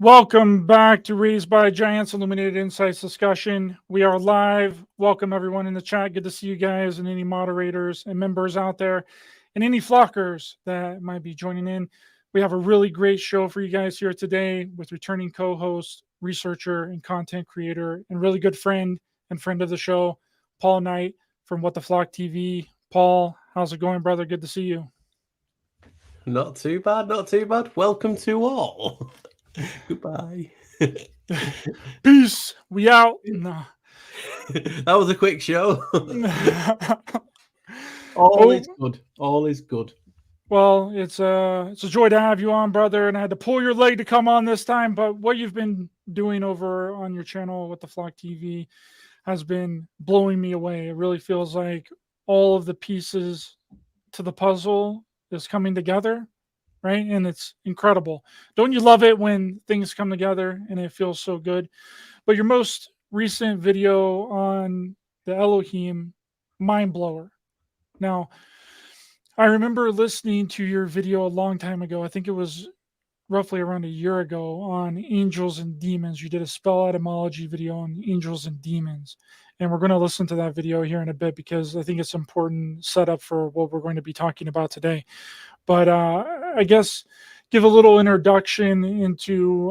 Welcome back to Raised by Giants Illuminated Insights Discussion. We are live. Welcome everyone in the chat. Good to see you guys and any moderators and members out there and any flockers that might be joining in. We have a really great show for you guys here today with returning co-host, researcher, and content creator, and really good friend and friend of the show, Paul Knight from What the Flock TV. Paul, how's it going, brother? Good to see you. Not too bad, not too bad. Welcome to all. Goodbye. Peace. We out. No. That was a quick show. All is good. All is good. Well, it's a joy to have you on, brother. And I had to pull your leg to come on this time. But what you've been doing over on your channel with the Flock TV has been blowing me away. It really feels like all of the pieces to the puzzle is coming together, right? And it's incredible. Don't you love it when things come together and it feels so good? But your most recent video on the Elohim, mind blower. Now, I remember listening to your video a long time ago. I think it was roughly around a year ago on angels and demons. You did a spell etymology video on angels and demons. And we're going to listen to that video here in a bit because I think it's an important setup for what we're going to be talking about today. But I guess give a little introduction into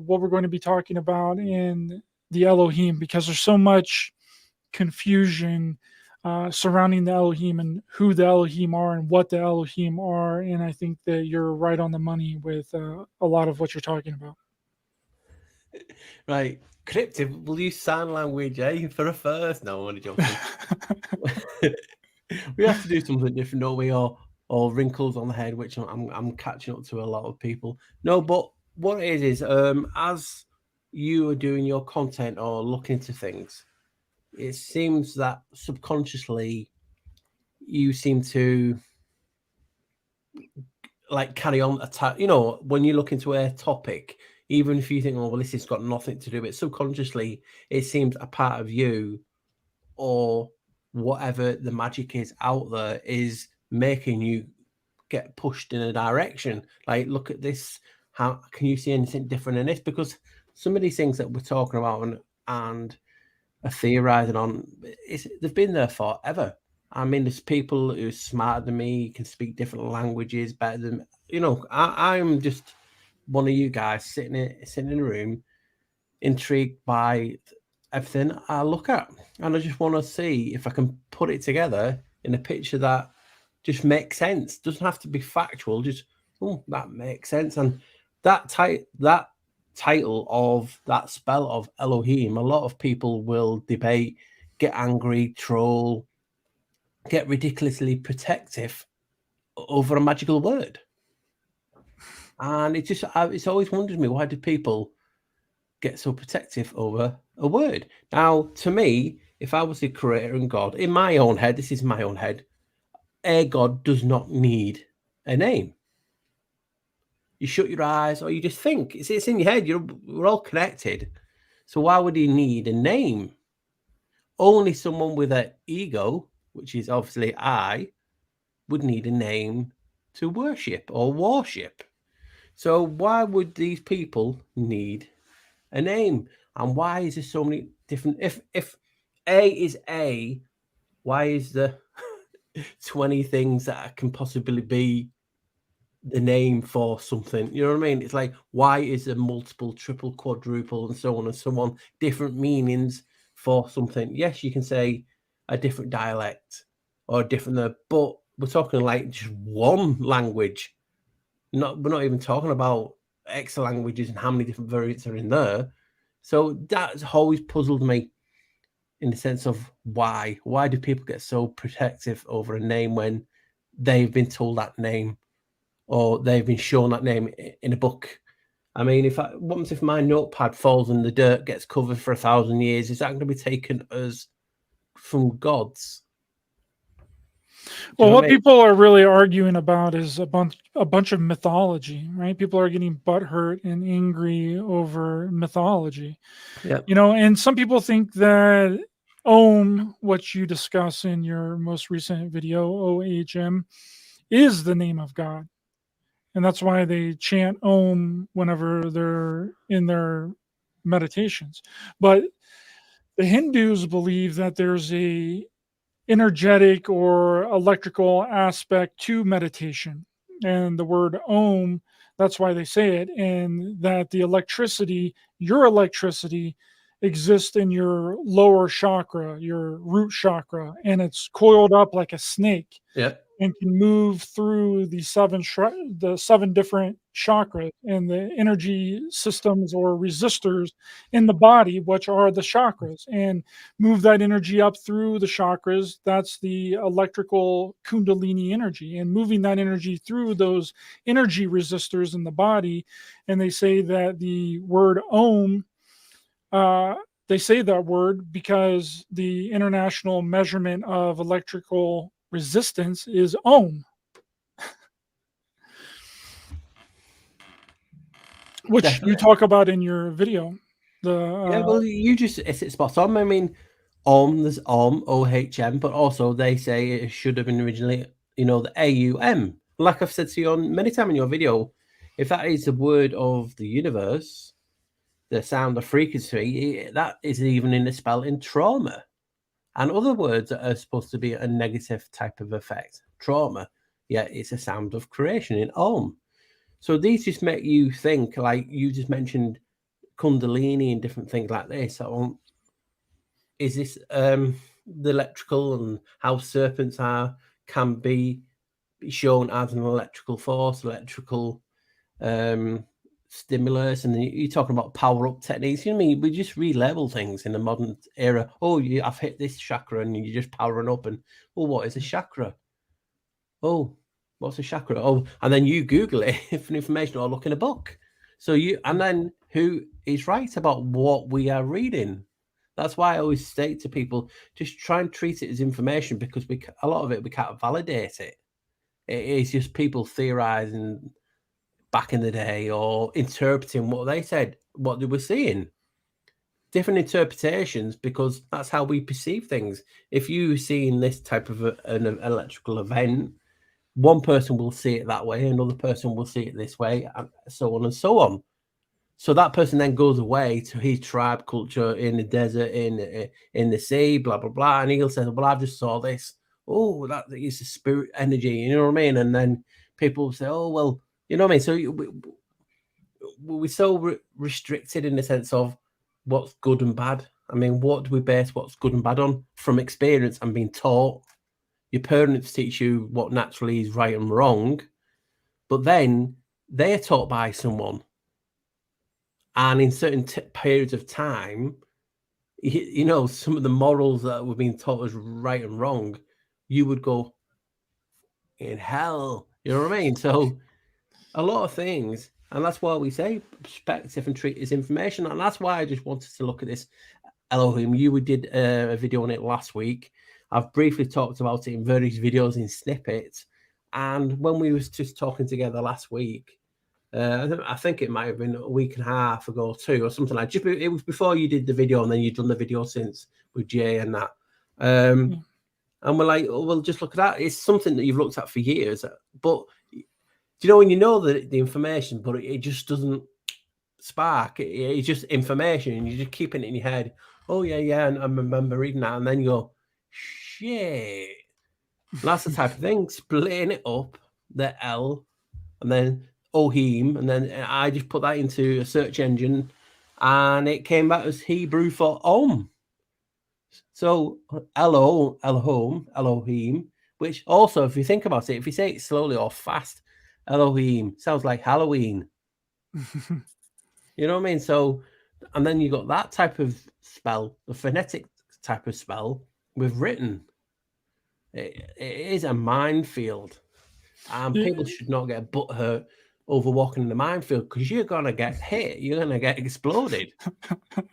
what we're going to be talking about in the Elohim, because there's so much confusion surrounding the Elohim and who the Elohim are and what the Elohim are. And I think that you're right on the money with a lot of what you're talking about. Right. Cryptic, will use sign language, for a first? No, I'm only joking. We have to do something different, don't we? Or wrinkles on the head, which I'm catching up to a lot of people. No, but what it is as you are doing your content or looking into things, it seems that subconsciously you seem to like carry on when you look into a topic, even if you think, oh well, this has got nothing to do with it, subconsciously it seems a part of you or whatever the magic is out there is making you get pushed in a direction. Like, look at this, how can you see anything different in this? Because some of these things that we're talking about and are theorizing on, they've been there forever. I mean, there's people who are smarter than me, can speak different languages better than I'm just one of you guys sitting in a room, intrigued by everything I look at, and I just want to see if I can put it together in a picture that just makes sense. Doesn't have to be factual. Just that makes sense. And that title of that spell of Elohim, a lot of people will debate, get angry, troll, get ridiculously protective over a magical word. And it's always wondered me, why do people get so protective over a word? Now, to me, if I was the creator and God, in my own head, this is my own head, a God does not need a name. You shut your eyes or you just think. It's in your head. We're all connected. So why would he need a name? Only someone with an ego, which is obviously I, would need a name to worship or worship. So why would these people need a name? And why is there so many different? If A is A, why is there 20 things that can possibly be the name for something? You know what I mean? It's like, why is there multiple, triple, quadruple, and so on and so on, different meanings for something? Yes, you can say a different dialect or a different, but we're talking like just one language. We're not even talking about X languages and how many different variants are in there. So that's always puzzled me in the sense of why do people get so protective over a name when they've been told that name or they've been shown that name in a book? I mean, what happens if my notepad falls in the dirt, gets covered for 1,000 years? Is that going to be taken as from gods? Well, what people are really arguing about is a bunch of mythology, right? People are getting butthurt and angry over mythology. Yeah. And some people think that Om, what you discuss in your most recent video, OHM, is the name of God. and that's why they chant Om whenever they're in their meditations. But the Hindus believe that there's a energetic or electrical aspect to meditation, and the word Om, that's why they say it, and that the electricity, your electricity, exists in your lower chakra, your root chakra, and it's coiled up like a snake Yeah. and can move through the seven different chakras and the energy systems or resistors in the body, which are the chakras, and move that energy up through the chakras. That's the electrical kundalini energy, and moving that energy through those energy resistors in the body. And they say that the word Om, they say that word because the international measurement of electrical resistance is Ohm, which you Definitely. talk about in your video. Yeah, well, you just hit it spot on. I mean, there's OHM, but also they say it should have been originally, the AUM. Like I've said to you on many times in your video, if that is the word of the universe, the sound of frequency, that is even in the spell in trauma. And other words that are supposed to be a negative type of effect, trauma, yeah, it's a sound of creation in Om. So these just make you think, like you just mentioned, Kundalini and different things like this. Is this the electrical and how serpents can be shown as an electrical force, electrical stimulus, and you're talking about power up techniques. You know what I mean? We just relabel things in the modern era. Oh, I've hit this chakra, and you're just powering up. And what is a chakra? Oh, what's a chakra? Oh, and then you Google it for information or look in a book. So and then who is right about what we are reading? That's why I always state to people, just try and treat it as information, because a lot of it we can't validate it. It is just people theorizing back in the day or interpreting what they said, what they were seeing. Different interpretations, because that's how we perceive things. If you've seen this type of an electrical event, one person will see it that way, another person will see it this way, and so on and so on. So that person then goes away to his tribe culture in the desert, in the sea, blah blah blah, and he'll say, "Well, I've just saw this. Oh, that is the spirit energy." You know what I mean? And then people will say, "Oh, well, you know what I mean?" So we're so restricted in the sense of what's good and bad. I mean, what do we base what's good and bad on? From experience and being taught. Your parents teach you what naturally is right and wrong, but then they are taught by someone. And in certain periods of time, some of the morals that were being taught as right and wrong, you would go in hell. You know what I mean? So a lot of things, and that's why we say perspective and treat as information. And that's why I just wanted to look at this Elohim. You did a video on it last week. I've briefly talked about it in various videos in snippets. And when we was just talking together last week, I think it might have been a week and a half ago too, or something like that. It was before you did the video, and then you've done the video since with Jay and that. And we're like, oh, well, just look at that. It's something that you've looked at for years. But do you know when you know the information, but it just doesn't spark? It's just information, and you just keep it in your head. Oh yeah, and I remember reading that, and then you go, shit. And that's the type of thing, splitting it up, the L, and then Elohim, and then I just put that into a search engine, and it came back as Hebrew for Om. So Elohim, which also, if you think about it, if you say it slowly or fast, Elohim sounds like Halloween. You know what I mean? So, and then you got that type of spell, the phonetic type of spell with written. It is a minefield, and people should not get butthurt over walking in the minefield, because you're gonna get hit, you're gonna get exploded.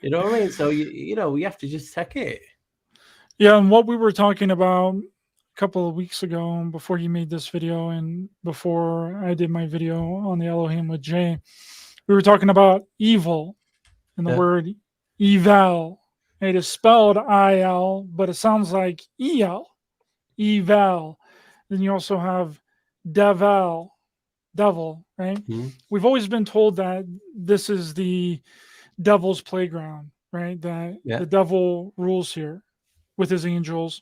You know what I mean? So you have to just take it. Yeah, and what we were talking about a couple of weeks ago, before you made this video and before I did my video on the Elohim with Jay, we were talking about evil and the word eval. It is spelled I-L, but it sounds like E-L, eval. Then you also have deval, devil, right? We've always been told that this is the devil's playground, right? That the devil rules here with his angels,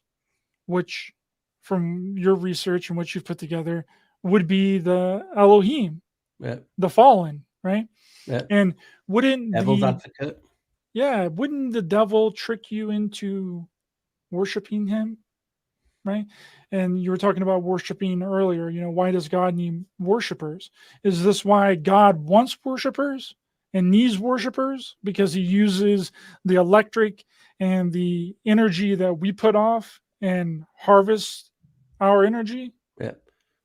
which from your research and what you've put together would be the Elohim, the fallen, right? And wouldn't Devil's advocate. Wouldn't the devil trick you into worshiping him, right? And you were talking about worshiping earlier. Why does God need worshipers? Is this why God wants worshipers and needs worshipers? Because he uses the electric and the energy that we put off and harvest our energy? Yeah.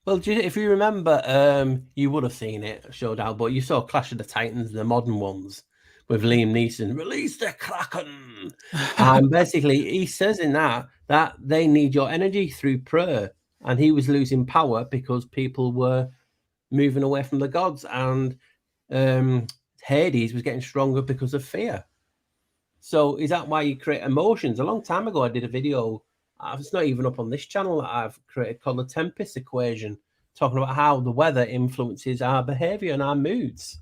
Well, if you remember, you would have seen it, showdown, but you saw Clash of the Titans, the modern ones, with Liam Neeson, release the Kraken. And basically, he says in that they need your energy through prayer. And he was losing power because people were moving away from the gods. And Hades was getting stronger because of fear. So is that why you create emotions? A long time ago, I did a video. It's not even up on this channel that I've created called the Tempest Equation, talking about how the weather influences our behavior and our moods.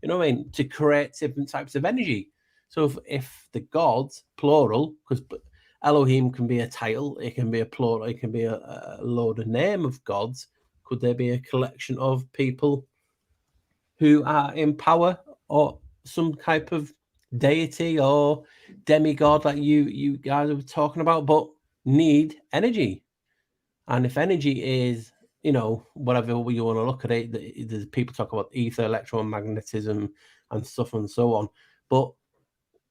You know what I mean? To create different types of energy. So if the gods, plural, because Elohim can be a title, it can be a plural, it can be a load of name of gods. Could there be a collection of people who are in power or some type of deity or demigod like you guys were talking about, but need energy? And if energy is, whatever you want to look at it, there's people talk about ether, electromagnetism and stuff and so on. But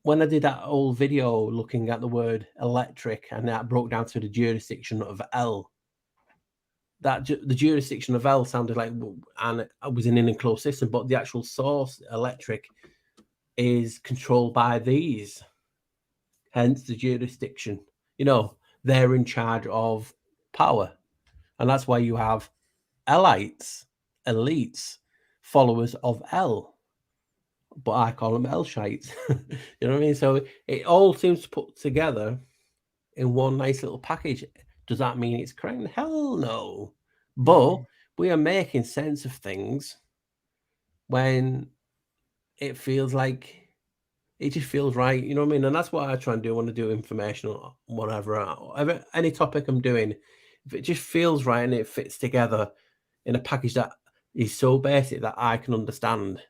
when I did that old video looking at the word electric, and that broke down to the jurisdiction of El, the jurisdiction of El sounded like, and it was in an enclosed system, but the actual source, electric, is controlled by these. Hence the jurisdiction. They're in charge of power. And that's why you have elites, followers of El. But I call them El-shites. You know what I mean? So it all seems to put together in one nice little package. Does that mean it's correct? Hell no. But we are making sense of things when it feels like it just feels right. You know what I mean? And that's what I try and do. I want to do informational, whatever, any topic I'm doing. If it just feels right and it fits together in a package that is so basic that I can understand.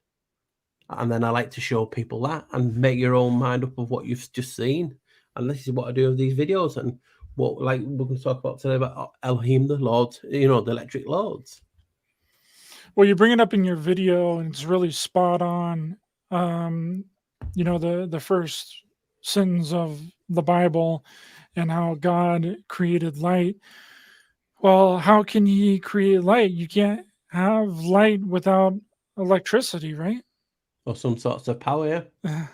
And then I like to show people that and make your own mind up of what you've just seen. And this is what I do with these videos. And what, like, we're going to talk about today about Elohim, the Lord, the electric lords. Well, you bring it up in your video, and it's really spot on. The first sentence of the Bible and how God created light. Well, how can he create light? You can't have light without electricity, right? Or some sorts of power, yeah.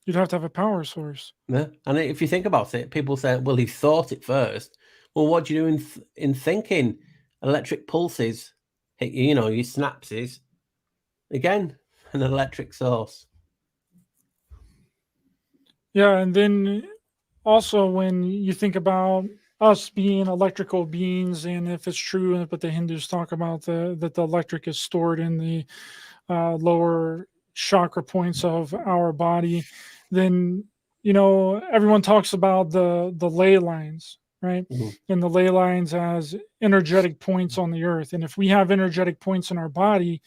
You'd have to have a power source. Yeah. And if you think about it, people say, well, he thought it first. Well, what do you do in thinking? Electric pulses hit your synapses. Again, an electric source. Yeah, and then also when you think about us being electrical beings, and if it's true, but the Hindus talk about that the electric is stored in the lower chakra points of our body, then everyone talks about the ley lines, right? And the ley lines as energetic points on the earth. And if we have energetic points in our body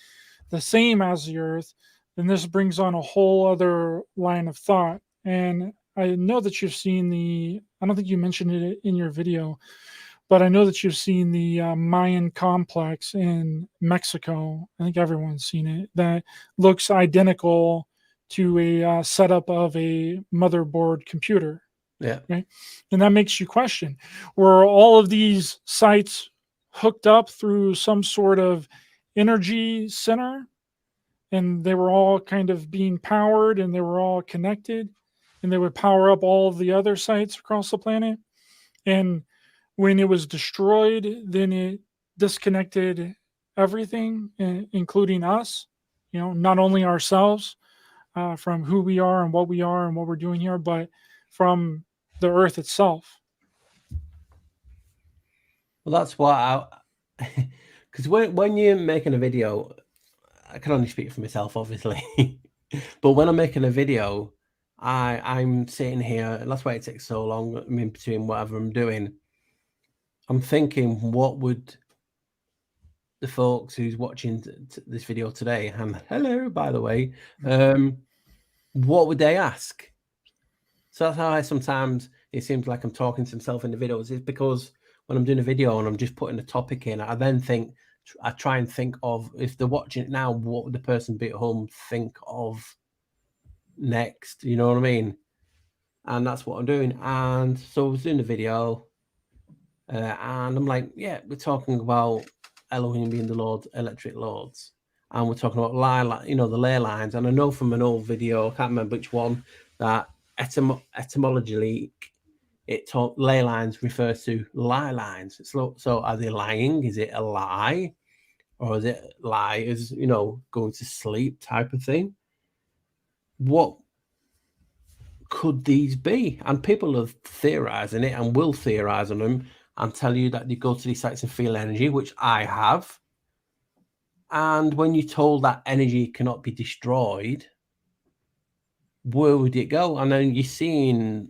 the same as the earth, then this brings on a whole other line of thought. And I know that you've seen I don't think you mentioned it in your video, but I know that you've seen the Mayan complex in Mexico. I think everyone's seen it. That looks identical to a setup of a motherboard computer. Yeah. Right. And that makes you question, were all of these sites hooked up through some sort of energy center, and they were all kind of being powered, and they were all connected, and they would power up all of the other sites across the planet? And when it was destroyed, then it disconnected everything, including us, not only ourselves from who we are and what we're doing here, but from the earth itself. Well, that's what Because when you're making a video, I can only speak for myself, obviously. But when I'm making a video, I'm sitting here, and that's why it takes so long in between whatever I'm doing. I'm thinking, what would the folks who's watching this video today, and hello, by the way, what would they ask? So that's how I sometimes, it seems like I'm talking to myself in the videos. It's because when I'm doing a video and I'm just putting a topic in, I then think, I try and think of, if they're watching it now, what would the person be at home think of next? You know what I mean? And that's what I'm doing. And so I was doing the video, and I'm like, yeah, we're talking about Elohim being the Lord, electric lords, and we're talking about the ley lines. And I know from an old video, I can't remember which one, that etymologically, ley lines refers to lie lines. So are they lying? Is it a lie? Or is it lie as, going to sleep type of thing? What could these be? And people are theorizing it and will theorize on them and tell you that they go to these sites and feel energy, which I have. And when you're told that energy cannot be destroyed, where would it go? And then you're seeing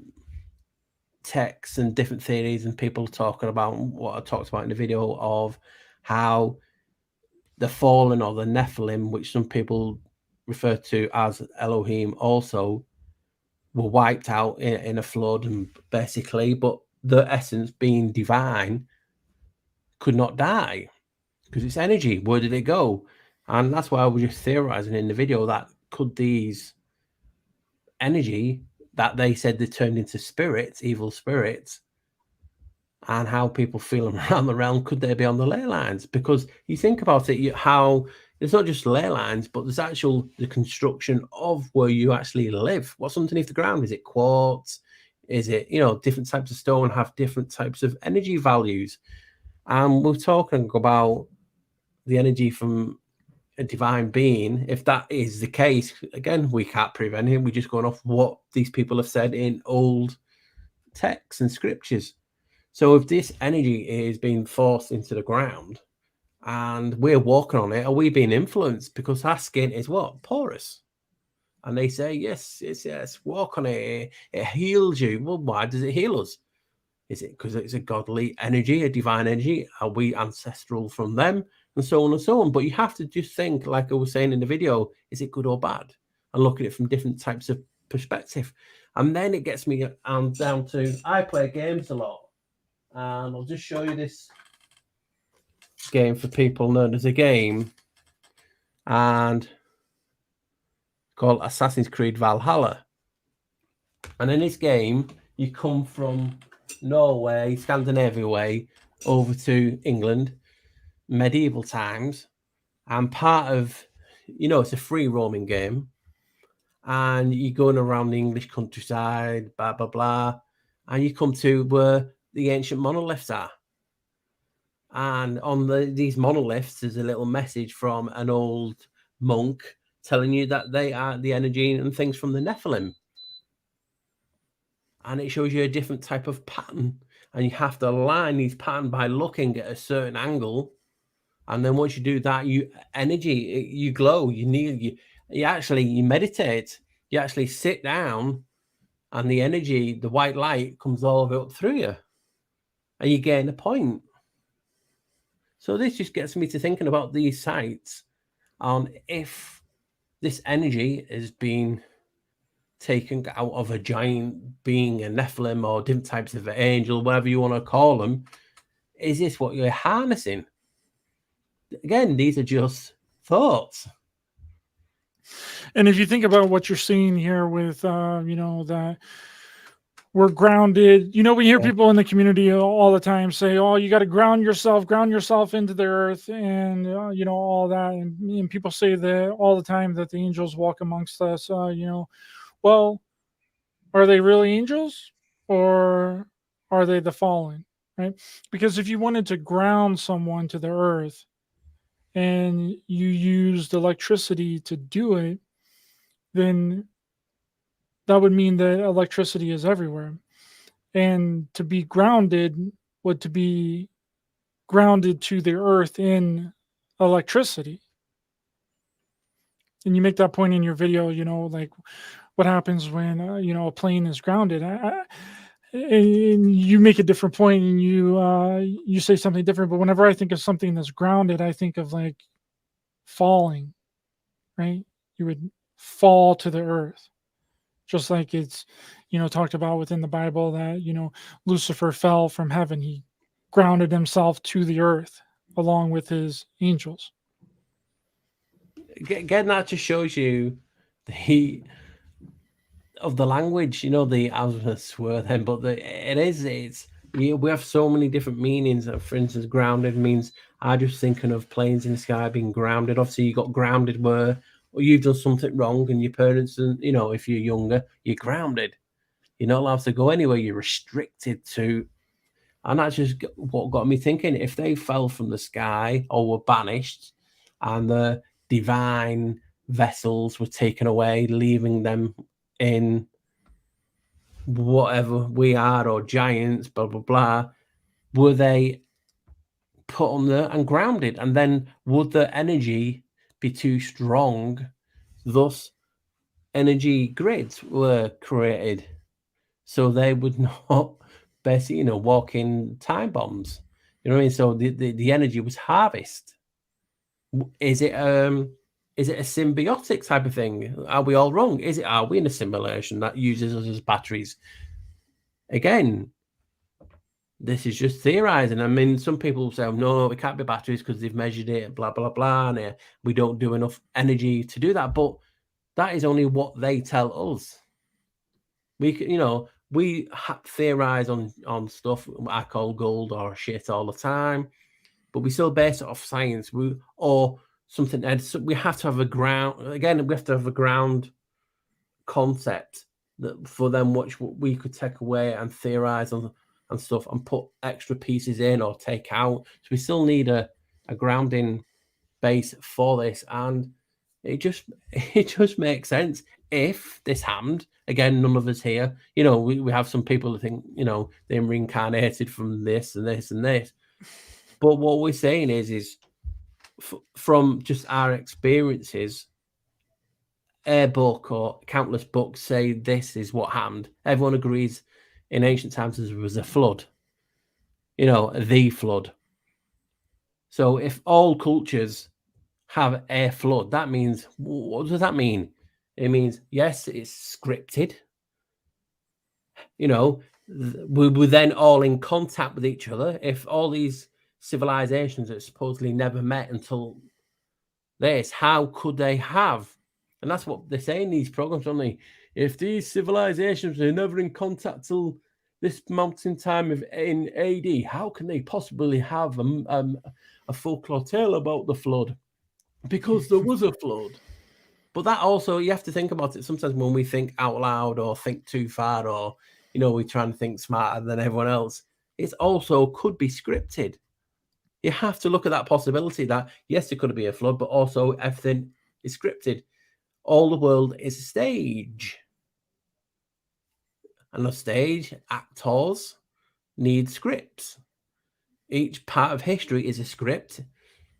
texts and different theories and people talking about what I talked about in the video of how the fallen or the Nephilim, which some people refer to as Elohim also, were wiped out in a flood, and basically, but the essence being divine could not die because it's energy. Where did it go? And that's why I was just theorizing in the video that could these energy that they said they turned into spirits, evil spirits, and how people feel around the realm, could they be on the ley lines? Because you think about it, how it's not just ley lines, but there's the construction of where you actually live. What's underneath the ground? Is it quartz? Is it, different types of stone have different types of energy values? And we're talking about the energy from a divine being. If that is the case, again, we can't prove anything. We're just going off what these people have said in old texts and scriptures. So if this energy is being forced into the ground and we're walking on it, are we being influenced? Because our skin is what? Porous. And they say, yes, walk on it. It heals you. Well, why does it heal us? Is it because it's a godly energy, a divine energy? Are we ancestral from them? And so on and so on. But you have to just think, like I was saying in the video, is it good or bad? And look at it from different types of perspective. And then it gets me down to, I play games a lot. And I'll just show you this game for people known as a game, and called Assassin's Creed Valhalla. And in this game, you come from Norway, Scandinavia way, over to England, medieval times, and part of, it's a free roaming game, and you're going around the English countryside, blah, blah, blah, and you come to where the ancient monoliths are. And on these monoliths, there's a little message from an old monk telling you that they are the energy and things from the Nephilim. And it shows you a different type of pattern. And you have to align these patterns by looking at a certain angle. And then once you do that, you glow, you meditate, you actually sit down, and the energy, the white light comes all the way up through you. And you gain a point. So this just gets me to thinking about these sites on if this energy is being taken out of a giant being, a Nephilim, or different types of angel, whatever you want to call them. Is this what you're harnessing? Again, these are just thoughts. And if you think about what you're seeing here with, that we're grounded. We hear people in the community all the time say, oh, you got to ground yourself into the earth, and, all that. And people say that all the time, that the angels walk amongst us, well, are they really angels, or are they the fallen, right? Because if you wanted to ground someone to the earth and you used electricity to do it, then that would mean that electricity is everywhere. And to be grounded would to be grounded to the earth in electricity. And you make that point in your video, you know, like what happens when, you know, a plane is grounded. And you make a different point and you say something different. But whenever I think of something that's grounded, I think of like falling, right? You would fall to the earth, just like it's, you know, talked about within the Bible that, you know, Lucifer fell from heaven. He grounded himself to the earth along with his angels. Again, that just shows you the of the language, you know, I was going to swear then, but we have so many different meanings. For instance, grounded means, I just thinking of planes in the sky being grounded. Obviously, you got grounded where you've done something wrong and your parents, and you know, if you're younger, you're grounded. You're not allowed to go anywhere. You're restricted to, and that's just what got me thinking. If they fell from the sky or were banished, and the divine vessels were taken away, leaving them in whatever we are, or giants, blah blah blah, were they put on there and grounded? And then would the energy be too strong? Thus, energy grids were created so they would not basically, you know, walk in time bombs. You know what I mean? So the energy was harvested. Is it a symbiotic type of thing? Are we all wrong? Are we in a simulation that uses us as batteries? Again, this is just theorizing. I mean, some people say, no, it can't be batteries because they've measured it, blah, blah, blah, and we don't do enough energy to do that. But that is only what they tell us. We can, you know, we theorize on stuff I call gold or shit all the time, but we still base it off science. Or something. And so we have to have a ground. Again, we have to have a ground concept that for them, which we could take away and theorize on and stuff, and put extra pieces in or take out. So we still need a grounding base for this, and it just makes sense. If this happened, again, none of us here, you know, we have some people that think, you know, they're reincarnated from this and this and this. But what we're saying is from just our experiences, a book or countless books say this is what happened. Everyone agrees in ancient times there was a flood, you know, the flood. So if all cultures have a flood, that means, what does that mean? It means, yes, it's scripted. You know, we were then all in contact with each other. If all these civilizations that supposedly never met until this, how could they have? And that's what they say in these programs, only if these civilizations are never in contact till this mountain time in AD, how can they possibly have a folklore tale about the flood? Because there was a flood. But that also, you have to think about it. Sometimes when we think out loud or think too far, or, you know, we try and think smarter than everyone else, it also could be scripted. You have to look at that possibility that, yes, there could be a flood, but also everything is scripted. All the world is a stage. And a stage, actors need scripts. Each part of history is a script,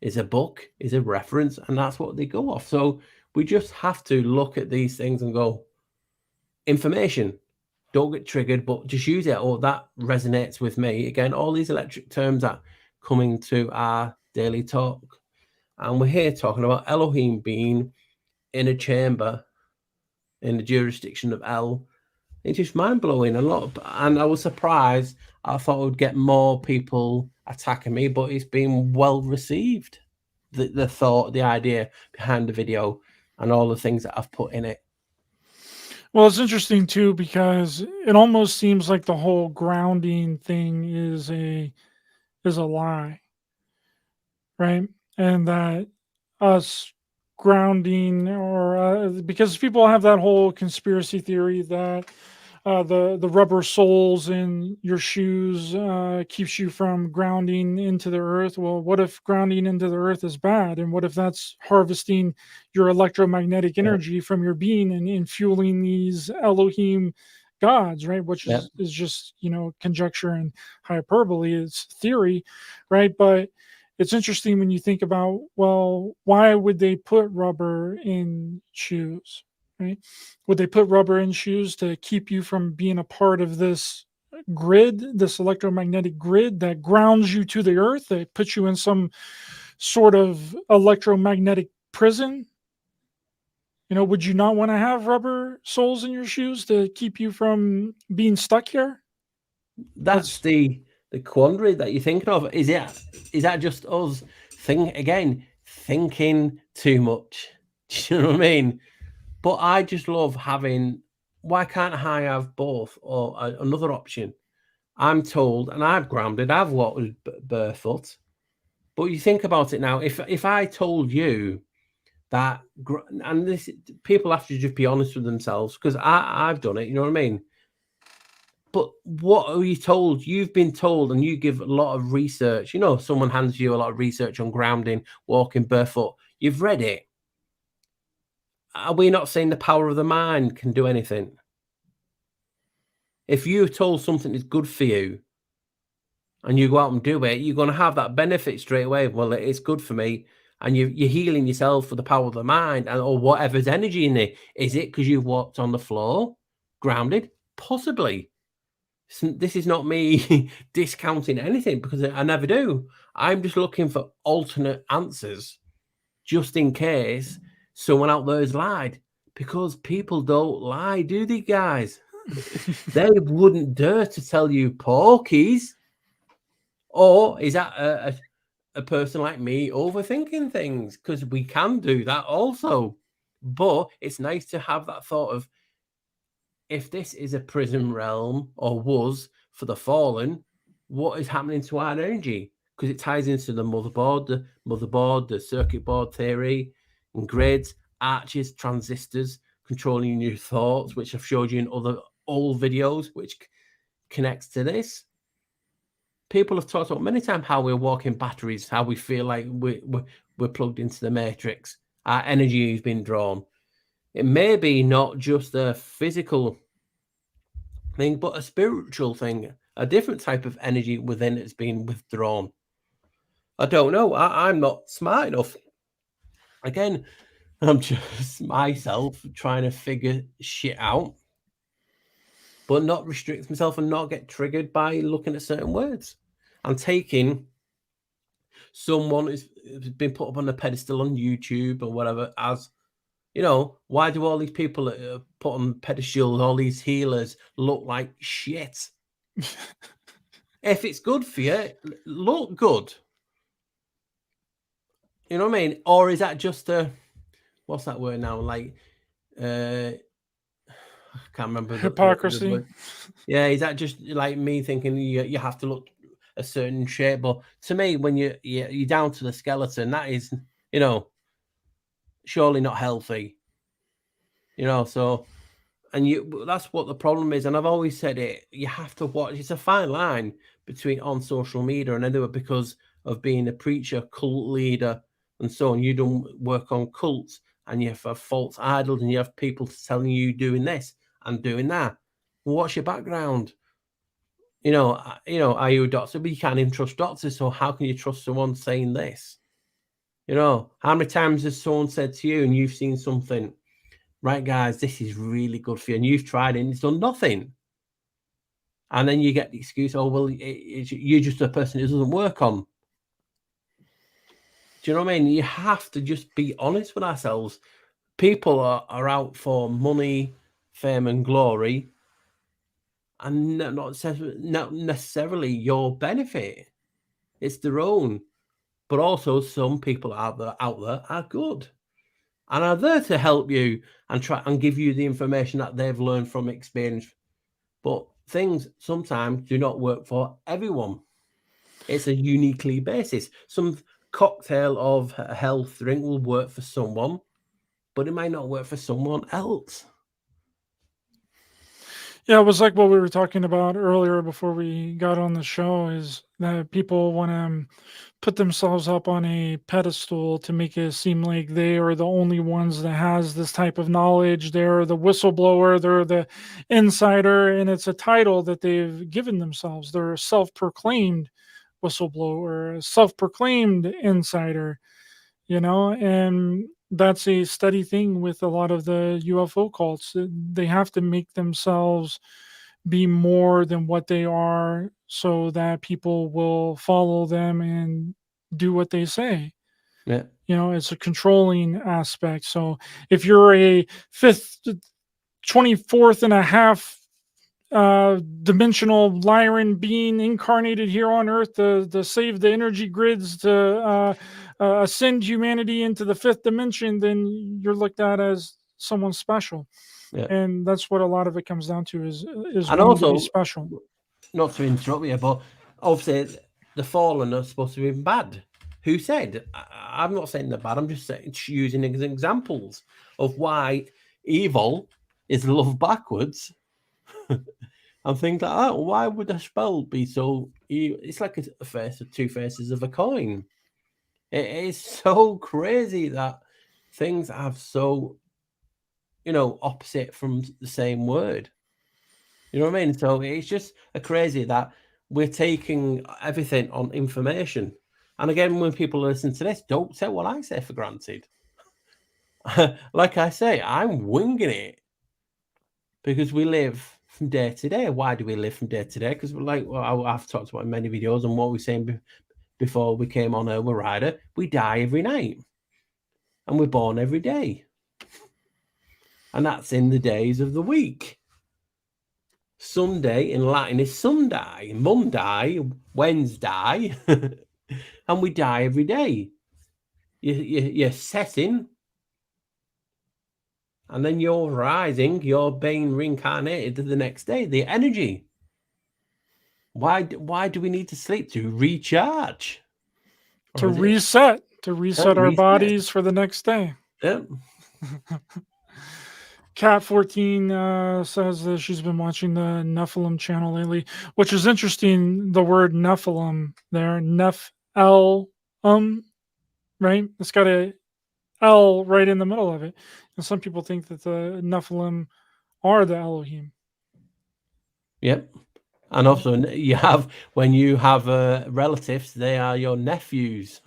is a book, is a reference, and that's what they go off. So we just have to look at these things and go, information, don't get triggered, but just use it. Oh, that resonates with me. Again, all these electric terms that coming to our daily talk. And we're here talking about Elohim being in a chamber in the jurisdiction of El. It's just mind-blowing. And I was surprised. I thought I would get more people attacking me, but it's been well received. The thought, the idea behind the video, and all the things that I've put in it. Well, it's interesting too, because it almost seems like the whole grounding thing is a lie, right? And that us grounding, or because people have that whole conspiracy theory that the rubber soles in your shoes keeps you from grounding into the earth. Well, what if grounding into the earth is bad? And what if that's harvesting your electromagnetic energy from your being and fueling these Elohim gods, right? Which is just, you know, conjecture and hyperbole. It's theory, right? But it's interesting when you think about, well, why would they put rubber in shoes, right? Would they put rubber in shoes to keep you from being a part of this grid, this electromagnetic grid that grounds you to the earth, that puts you in some sort of electromagnetic prison? Would you not want to have rubber soles in your shoes to keep you from being stuck here? That's the quandary that you're thinking of. Is that just us thinking too much? Do you know what I mean? But I just love having. Why can't I have both? Or another option. I'm told, and I've grounded. I've walked barefoot. But you think about it now. If I told you that, and this, people have to just be honest with themselves, because I've done it. You know what I mean? But what are you told? You've been told, and you give a lot of research. Someone hands you a lot of research on grounding, walking barefoot. You've read it. Are we not saying the power of the mind can do anything? If you're told something is good for you and you go out and do it, you're going to have that benefit straight away. Well, it's good for me. And you're healing yourself for the power of the mind, or whatever's energy in it. Is it because you've walked on the floor, grounded? Possibly. This is not me discounting anything, because I never do. I'm just looking for alternate answers just in case someone out there has lied, because people don't lie, do they, guys? They wouldn't dare to tell you porkies. Or is that a person like me overthinking things? Because we can do that also. But it's nice to have that thought of, if this is a prison realm, or was, for the fallen, what is happening to our energy? Because it ties into the motherboard, the circuit board theory, and grids, arches, transistors, controlling your thoughts, which I've showed you in other old videos, which connects to this. People have talked about many times how we're walking batteries, how we feel like we're plugged into the matrix. Our energy has been drawn. It may be not just a physical thing, but a spiritual thing, a different type of energy within it's been withdrawn. I don't know. I'm not smart enough. Again, I'm just myself trying to figure shit out, but not restrict myself and not get triggered by looking at certain words and taking someone who's been put up on a pedestal on YouTube or whatever as, why do all these people that are put on pedestals, all these healers, look like shit? If it's good for you, look good. You know what I mean? Or is that just what's that word now? Like, I can't remember. Hypocrisy. Yeah, is that just like me thinking you have to look a certain shape? But to me, when you're down to the skeleton, that is, surely not healthy. So, and that's what the problem is. And I've always said it. You have to watch. It's a fine line between on social media and anywhere, because of being a preacher, cult leader, and so on. You don't work on cults, and you have false idols, and you have people telling you doing this and doing that. What's your background? Are you a doctor? But you can't even trust doctors. So how can you trust someone saying this? How many times has someone said to you, and you've seen something, right, guys, this is really good for you, and you've tried it and it's done nothing? And then you get the excuse, oh, well, you're just a person who doesn't work on. Do you know what I mean? You have to just be honest with ourselves. People are out for money, fame, and glory, and not necessarily your benefit. It's their own. But also, some people out there are good and are there to help you and try and give you the information that they've learned from experience. But things sometimes do not work for everyone. It's a uniquely basis. Some cocktail of a health drink will work for someone, but it might not work for someone else. Yeah, it was like what we were talking about earlier before we got on the show, is that people want to put themselves up on a pedestal to make it seem like they are the only ones that has this type of knowledge. They're the whistleblower, they're the insider, and it's a title that they've given themselves. They're self-proclaimed whistleblower, a self-proclaimed insider, and that's a steady thing with a lot of the UFO cults. They have to make themselves be more than what they are so that people will follow them and do what they say. Yeah. It's a controlling aspect. So if you're a fifth, 24th and a half dimensional Lyran being incarnated here on Earth to save the energy grids, to ascend humanity into the fifth dimension, then you're looked at as someone special. Yeah. And that's what a lot of it comes down to is And wanting to also, be special. not to interrupt you, but obviously the fallen are supposed to be bad. Who said? I'm not saying they're bad. I'm just using examples of why evil is love backwards and things like that. Why would a spell be so evil? It's like a face of two faces of a coin. It is so crazy that things have so, opposite from the same word. You know what I mean? So it's just a crazy that we're taking everything on information. And again, when people listen to this, don't take what I say for granted. Like I say, I'm winging it because we live from day to day. Why do we live from day to day? Because I've talked about in many videos and what we were saying before we came on with Ryder, we die every night and we're born every day. And that's in the days of the week. Sunday in Latin is Sunday, Monday, Wednesday, and we die every day. You're setting, and then you're rising, you're being reincarnated the next day, the energy. Why do we need to sleep? To recharge? To reset our bodies for the next day. Yep. Cat 14 says that she's been watching the Nephilim channel lately, which is interesting. The word Nephilim there, Neph-El, right? It's got a L right in the middle of it. And some people think that the Nephilim are the Elohim. Yep. And also when you have relatives, they are your nephews.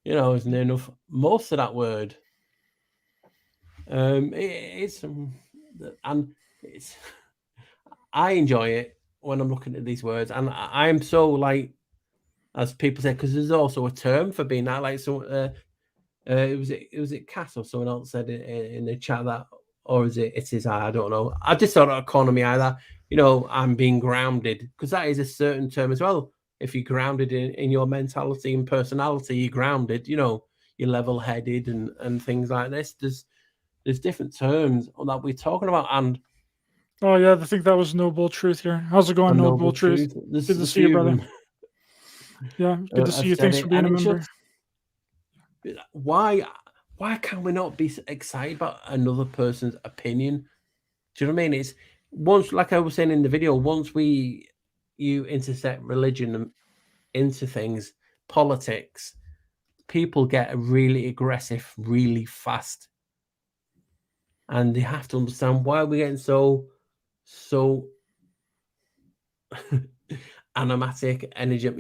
Isn't there enough most of that word? I enjoy it when I'm looking at these words, and I'm so like, as people say, because there's also a term for being that. Like, so it was Cass or someone else said in the chat that, or is it I don't know. I just thought of economy either. I'm being grounded, because that is a certain term as well. If you're grounded in your mentality and personality, you're grounded. You're level-headed and things like this. There's different terms that we're talking about. And oh yeah, I think that was Noble Truth here. How's it going, Noble Truth? Good to see you, brother. Yeah, good to see you. Thanks for being a member. Why can we not be excited about another person's opinion? Do you know what I mean? It's once, like I was saying in the video, once you intersect religion into things, politics, people get really aggressive really fast. And they have to understand why we're getting so animatic energy.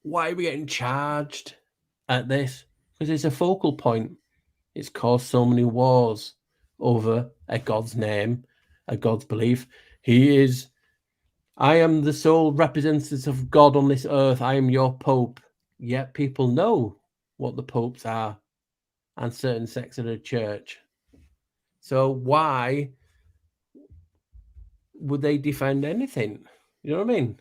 Why are we getting charged at this? Because it's a focal point. It's caused so many wars over a God's name, a God's belief. I am the sole representative of God on this earth. I am your Pope. Yet people know what the popes are and certain sects of the church. So why would they defend anything? You know what I mean?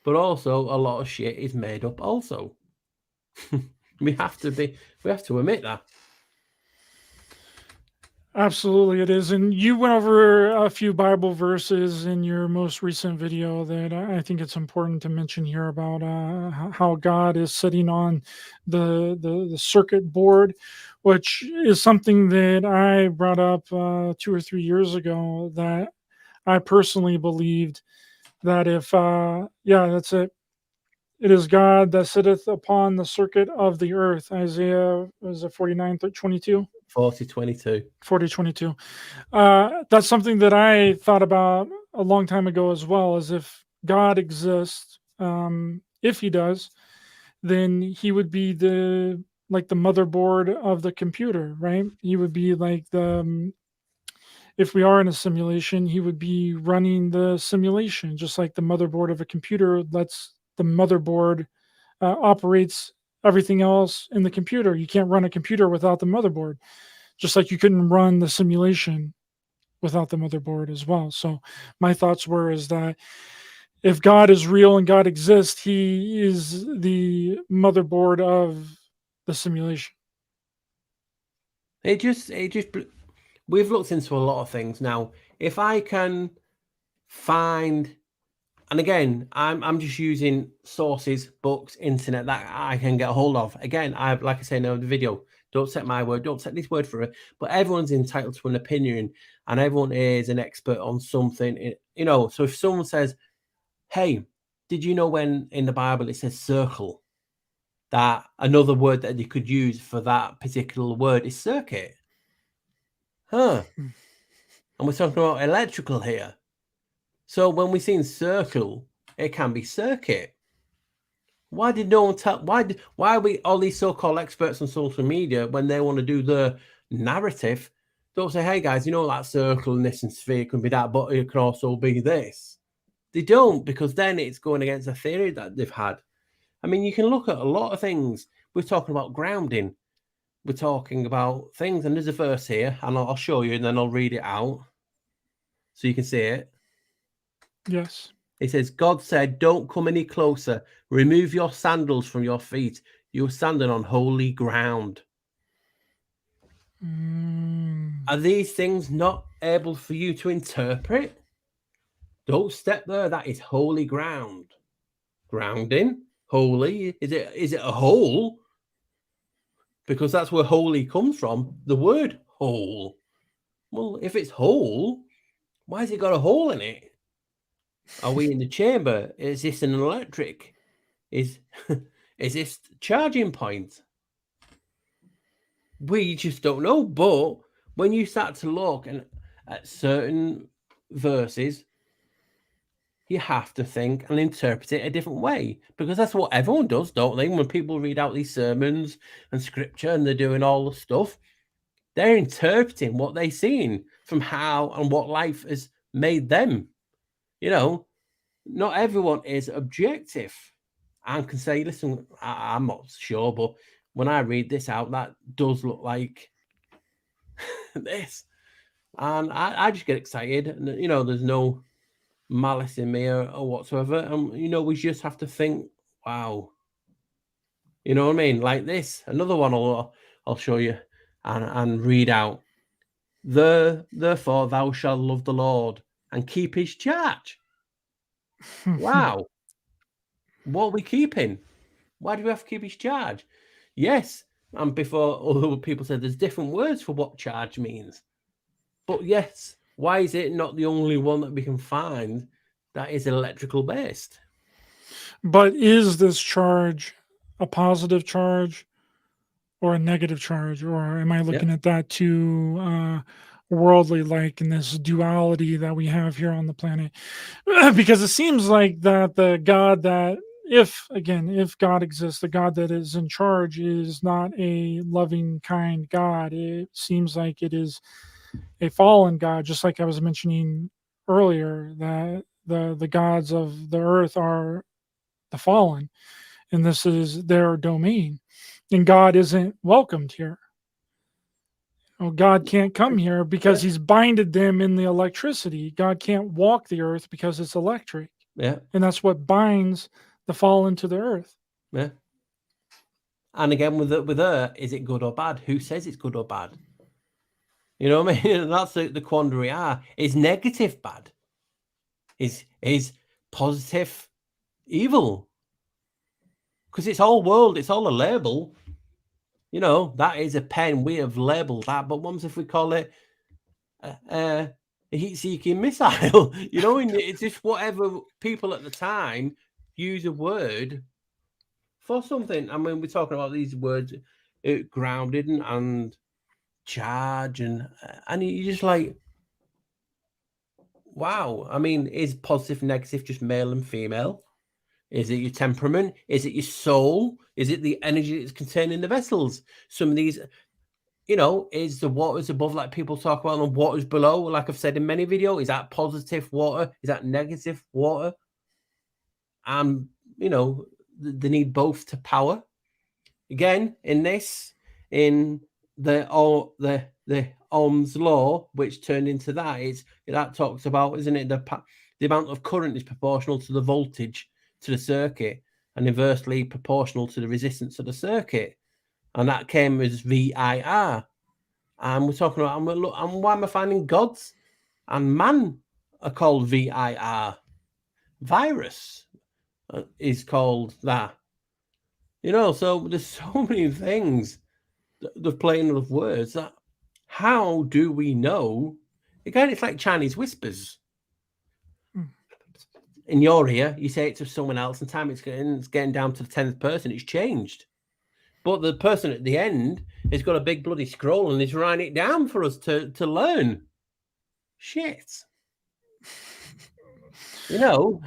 But also a lot of shit is made up also. we have to admit that. Absolutely, it is. And you went over a few Bible verses in your most recent video that I think it's important to mention here about how God is sitting on the circuit board, which is something that I brought up 2 or 3 years ago, that I personally believed that if, that's it. It is God that sitteth upon the circuit of the earth. Isaiah, was it 49:22? 40:22. 40:22. That's something that I thought about a long time ago as well, as if God exists, if he does, then he would be the motherboard of the computer, right? He would be like if we are in a simulation, he would be running the simulation, just like the motherboard of a computer lets the motherboard operates everything else in the computer. You can't run a computer without the motherboard, just like you couldn't run the simulation without the motherboard as well. So my thoughts were is that if God is real and God exists, he is the motherboard of the simulation. We've looked into a lot of things now. If I can find, and again, I'm just using sources, books, internet that I can get a hold of. Again, like I say in the video, don't set my word, don't set this word for it. But everyone's entitled to an opinion, and everyone is an expert on something. You know, so if someone says, "Hey, did you know when in the Bible it says circle?" That another word that they could use for that particular word is circuit. Huh. And we're talking about electrical here. So when we see circle, it can be circuit. Why did no one tell? Why are we all these so-called experts on social media when they want to do the narrative? Don't say, "Hey guys, you know that circle and this and sphere can be that, but it can also be this." They don't, because then it's going against a theory that they've had. I mean, you can look at a lot of things. We're talking about grounding. We're talking about things, and there's a verse here, and I'll show you, and then I'll read it out so you can see it. Yes. It says, God said, "Don't come any closer. Remove your sandals from your feet. You're standing on holy ground." Are these things not able for you to interpret? Don't step there. That is holy ground. Grounding, holy. Is it a hole? Because that's where holy comes from. The word hole. Well, if it's whole, why has it got a hole in it? Are we in the chamber? Is this an electric? Is this charging point? We just don't know. But when you start to look at certain verses, you have to think and interpret it a different way, because that's what everyone does, don't they? When people read out these sermons and scripture and they're doing all the stuff, they're interpreting what they've seen from how and what life has made them. You know, not everyone is objective and can say, "Listen, I'm not sure, but when I read this out, that does look like this." And I just get excited. And, you know, there's no malice in me or whatsoever. And, you know, we just have to think, wow. You know what I mean? Like this. Another one I'll show you and read out. Therefore, thou shalt love the Lord and keep his charge. Wow. What are we keeping? Why do we have to keep his charge? Yes. And before, other people said there's different words for what charge means. But yes, why is it not the only one that we can find that is electrical based? But is this charge a positive charge or a negative charge? Or am I looking at that too worldly, like in this duality that we have here on the planet? Because it seems like that the God that, if God exists, the God that is in charge is not a loving, kind God. It seems like it is a fallen God, just like I was mentioning earlier, that the gods of the earth are the fallen, and this is their domain, and God isn't welcomed here. Oh, God can't come here because he's binded them in the electricity. God can't walk the earth because it's electric. Yeah. And that's what binds the fallen to the earth. Yeah. And again, with her, is it good or bad? Who says it's good or bad? You know what I mean? That's the quandary. Is negative bad? Is positive evil? Because it's all world, it's all a label. You know, that is a pen. We have labeled that. But what if we call it a heat-seeking missile? You know, it's just whatever people at the time use a word for something. I mean, we're talking about these words, grounded and charge, and you just like, wow. I mean, is positive, negative just male and female? Is it your temperament? Is it your soul? Is it the energy that's contained in the vessels? Some of these, is the waters above, like people talk about, and the waters below, like I've said in many videos, is that positive water? Is that negative water? And, they need both to power. Again, in the Ohm's law, which turned into that talks about, isn't it, the amount of current is proportional to the voltage to the circuit and inversely proportional to the resistance of the circuit. And that came as VIR. And we're talking about, and why am I finding gods and man are called VIR? Virus is called that. So there's so many things, the playing of words, that how do we know? Again, it's like Chinese whispers. In your ear, you say it to someone else, and time it's getting down to the 10th person, it's changed. But the person at the end has got a big bloody scroll and is writing it down for us to learn. Shit. Well,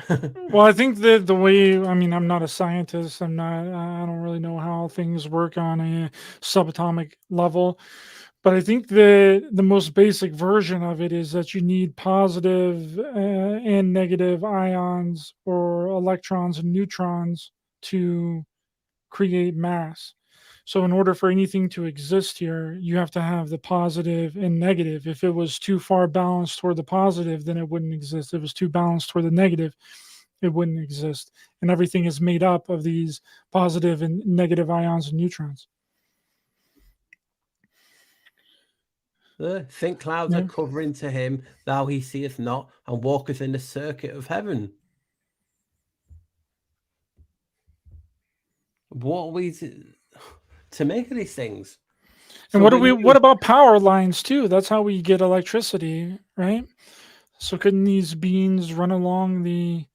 I think that the way, I'm not a scientist. I don't really know how things work on a subatomic level. But I think the most basic version of it is that you need positive and negative ions or electrons and neutrons to create mass. So in order for anything to exist here, you have to have the positive and negative. If it was too far balanced toward the positive, then it wouldn't exist. If it was too balanced toward the negative, it wouldn't exist. And everything is made up of these positive and negative ions and neutrons. Think clouds are covering to him, thou he seeth not, and walketh in the circuit of heaven. What are we to make of these things? And what about power lines too? That's how we get electricity, right? So couldn't these beings run along the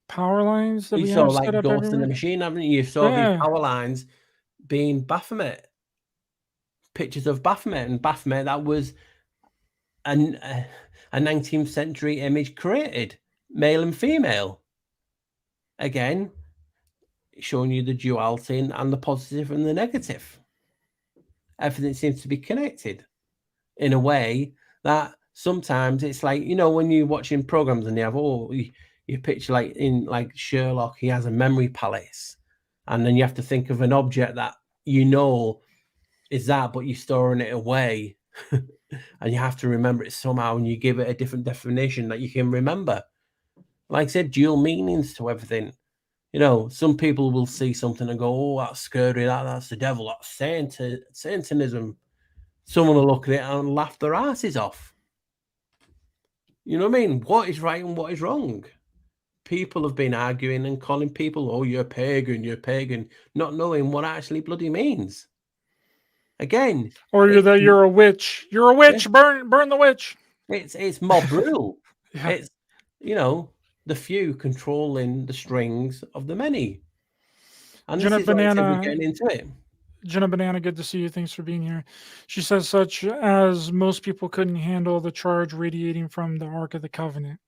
power lines that we saw have like set up Ghost everywhere? in the Machine, haven't you? You saw these power lines being Baphomet. Pictures of Baphomet, and Baphomet, that was a 19th century image created, male and female. Again, showing you the duality and the positive and the negative. Everything seems to be connected in a way that sometimes it's like, when you're watching programs and you have, you picture like in like Sherlock, he has a memory palace, and then you have to think of an object that is that, but you're storing it away and you have to remember it somehow, and you give it a different definition that you can remember. Like I said, dual meanings to everything. Some people will see something and go, oh, that's scary, that's the devil, that's Satanism. Someone will look at it and laugh their asses off. You know what I mean? What is right and what is wrong? People have been arguing and calling people, oh, you're pagan, not knowing what actually bloody means. Again. Or you're a witch. You're a witch, yeah. Burn the witch. It's mob rule. Yeah. It's, the few controlling the strings of the many. And Jenna Banana, we're getting into it. Jenna Banana, good to see you. Thanks for being here. She says, such as most people couldn't handle the charge radiating from the Ark of the Covenant.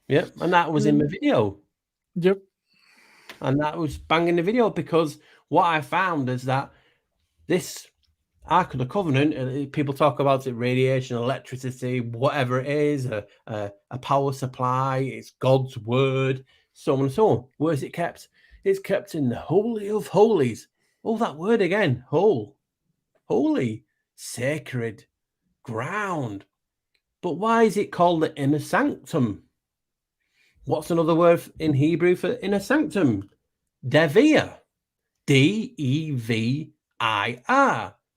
Yep, and that was in the video. Yep. And that was banging the video, because what I found is that this Ark of the Covenant, people talk about it, radiation, electricity, whatever it is, a power supply, it's God's word, so on and so on. Where is it kept? It's kept in the Holy of Holies. Oh, that word again, holy, sacred, ground. But why is it called the inner sanctum? What's another word in Hebrew for inner sanctum? Devir. Devir.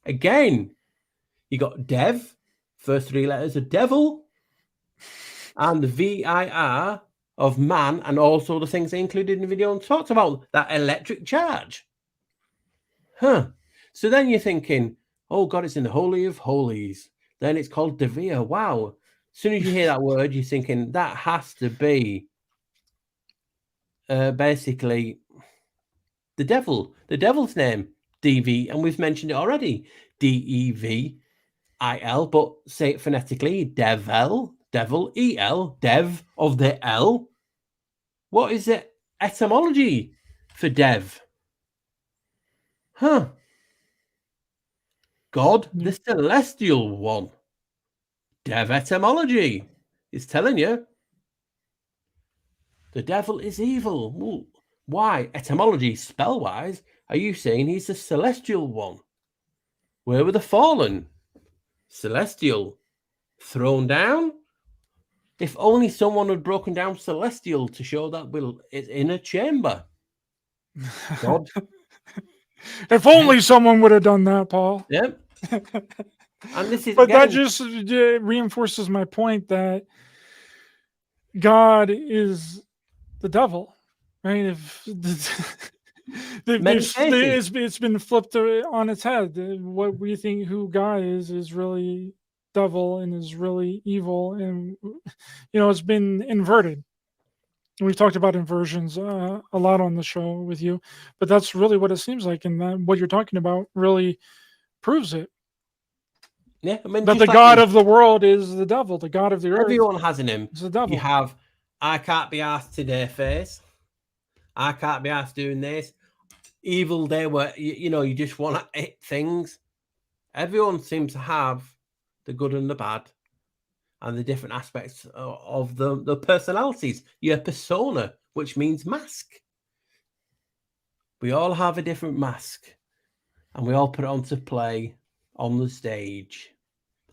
Again, you got dev, first three letters of devil, and the VIR of man, and also the things they included in the video and talked about, that electric charge. So then you're thinking, oh God, it's in the Holy of Holies. Then it's called Devir. Wow. As soon as you hear that word, you're thinking that has to be basically the devil, the devil's name, DV, and we've mentioned it already, DEVIL, but say it phonetically, devil, EL, dev of the L. What is it? Etymology for Dev. Huh. God, the celestial one. Dev etymology is telling you the devil is evil. Well, why? Etymology, spell-wise, are you saying he's the celestial one? Where were the fallen? Celestial. Thrown down? If only someone had broken down celestial to show that it's in a chamber. God. If only someone would have done that, Paul. Yep. And this is But again, that just reinforces my point that God is the devil, right? If it's been flipped on its head. What we think who God is really devil and is really evil, and it's been inverted. We've talked about inversions a lot on the show with you, but that's really what it seems like, and that what you're talking about really proves it. Yeah, I mean, that the God of the world is the devil, the God of the earth. Everyone has in him. It's the devil. You have, I can't be asked today face. I can't be asked doing this. Evil day where you just want to hit things. Everyone seems to have the good and the bad, and the different aspects of the personalities. Your persona, which means mask. We all have a different mask, and we all put it on to play on the stage.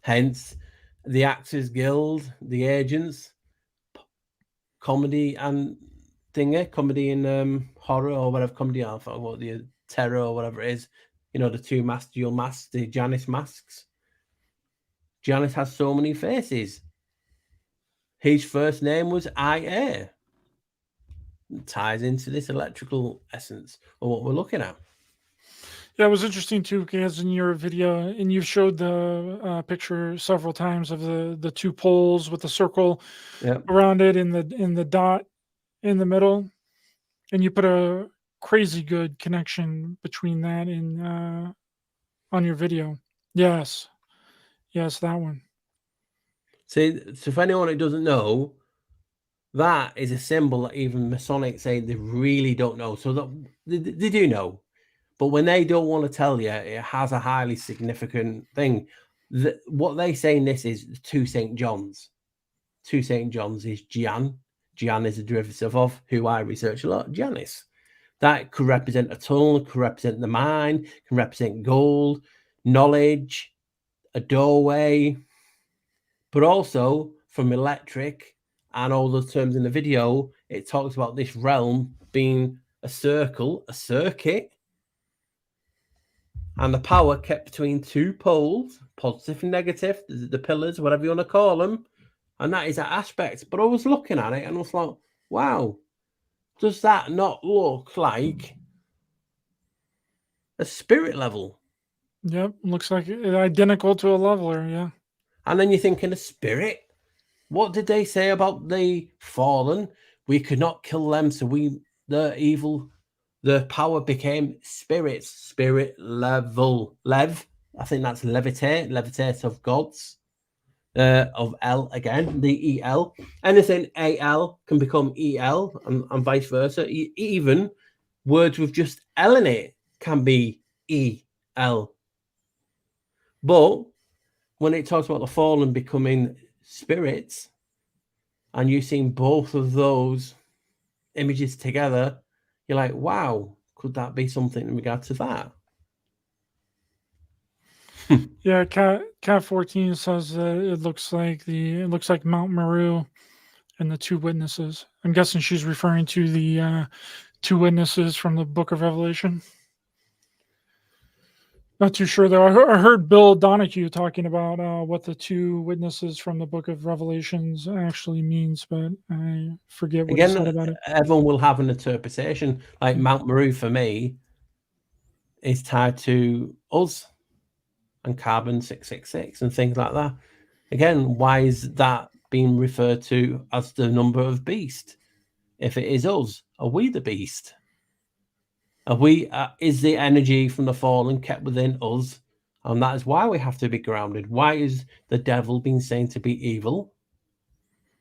Hence, the Actors Guild, the agents, comedy and comedy and horror or whatever, comedy alpha, what the terror or whatever it is. The two dual masks, the Janus masks. Janus has so many faces. His first name was IA. It ties into this electrical essence of what we're looking at. Yeah, it was interesting too, because in your video, and you've showed the picture several times of the two poles with the circle around it and the dot in the middle, and you put a crazy good connection between that and on your video. Yes, that one. See, so for anyone who doesn't know, that is a symbol that even Masonic say they really don't know. So that they do know. But when they don't want to tell you, it has a highly significant thing. What they say in this is two St. John's. Two St. John's is Gian. Gian is a derivative of who I research a lot, Janus. That could represent a tunnel, could represent the mind, can represent gold, knowledge, a doorway, but also from electric and all the terms in the video, it talks about this realm being a circle, a circuit, and the power kept between two poles, positive and negative, the pillars, whatever you want to call them. And that is that aspect. But I was looking at it and I was like, wow, does that not look like a spirit level? Yep, looks like identical to a leveler, yeah. And then you're thinking a spirit? What did they say about the fallen? We could not kill them, so the evil, the power became spirits, spirit level. Lev, I think that's levitate of gods. Of L again, the EL. Anything AL can become EL and vice versa. Even words with just L in it can be EL. But when it talks about the fallen becoming spirits, and you've seen both of those images together, you're like, wow, could that be something in regard to that? Yeah, Cat 14 says that it looks like Mount Meru and the two witnesses. I'm guessing she's referring to the two witnesses from the Book of Revelation. Not too sure though. I heard Bill Donahue talking about what the two witnesses from the Book of Revelations actually means, but I forget what he said about it. Everyone will have an interpretation. Like Mount Meru for me is tied to us and carbon 666 and things like that. Again, why is that being referred to as the number of beast? If it is us, are we the beast? Are we? Is the energy from the fallen kept within us? And that is why we have to be grounded. Why is the devil being seen to be evil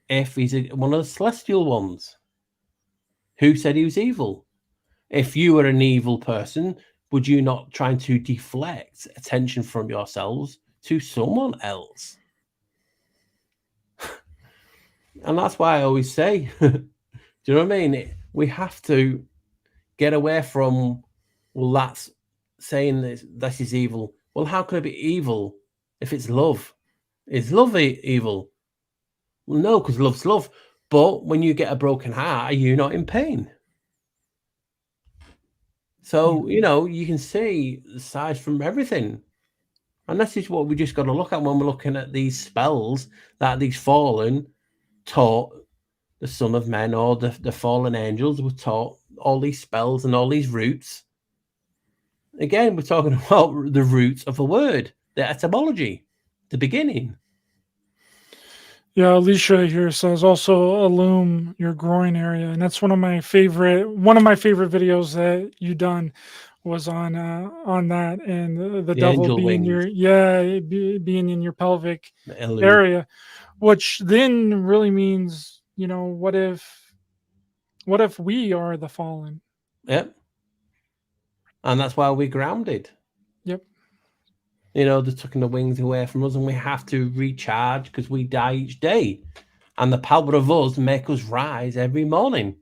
if he's one of the celestial ones? Who said he was evil? If you were an evil person, would you not try to deflect attention from yourselves to someone else? And that's why I always say, do you know what I mean? We have to get away from, well, that's saying this is evil. Well, how can it be evil if it's love? Is love evil? Well, no, because love's love. But when you get a broken heart, are you not in pain? So, you know, you can see the sides from everything. And this is what we just got to look at when we're looking at these spells that these fallen taught the Son of Men, or the fallen angels were taught all these spells and all these roots. Again, we're talking about the roots of a word, the etymology, the beginning. Yeah, Alicia here says also illume your groin area, and that's one of my favorite videos that you done was on that, and the devil angel being wings. being in your pelvic Illume. area, which then really means, you know, what if we are the fallen? Yep. And that's why we're grounded. Yep. You know, they're taking the wings away from us, and we have to recharge because we die each day. And the power of us make us rise every morning.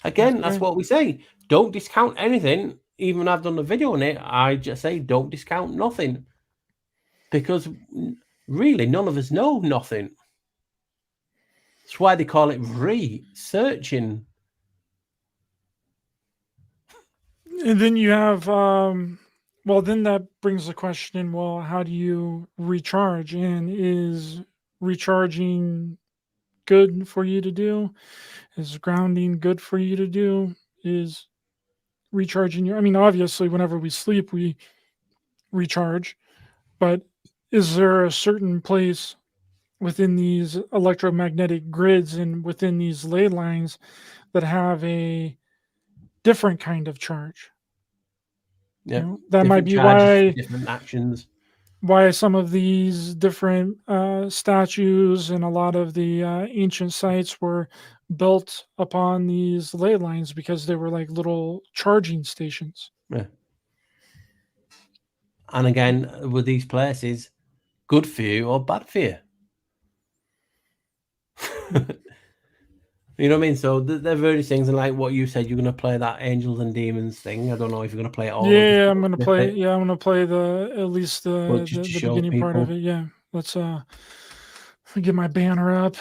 Again, that's what we say. Don't discount anything. Even when I've done a video on it, I just say don't discount nothing. Because really, none of us know nothing. That's why they call it researching. And then you have, well, then that brings the question, well, how do you recharge? And is recharging good for you to do? Is grounding good for you to do? Is recharging your, I mean, obviously, whenever we sleep, we recharge, but is there a certain place within these electromagnetic grids and within these ley lines that have a different kind of charge? Yeah, You know, that different might be charges, different actions. Why some of these different statues and a lot of the ancient sites were built upon these ley lines, because they were like little charging stations. Yeah. And again, with these places, good for you or bad for you. You know what I mean? So they're various things, and like what you said, you're going to play that Angels and Demons thing. I don't know if you're going to play it all. Yeah, I'm going to play. Yeah, I'm going to play at least the beginning people. part of it. Yeah, let's get my banner up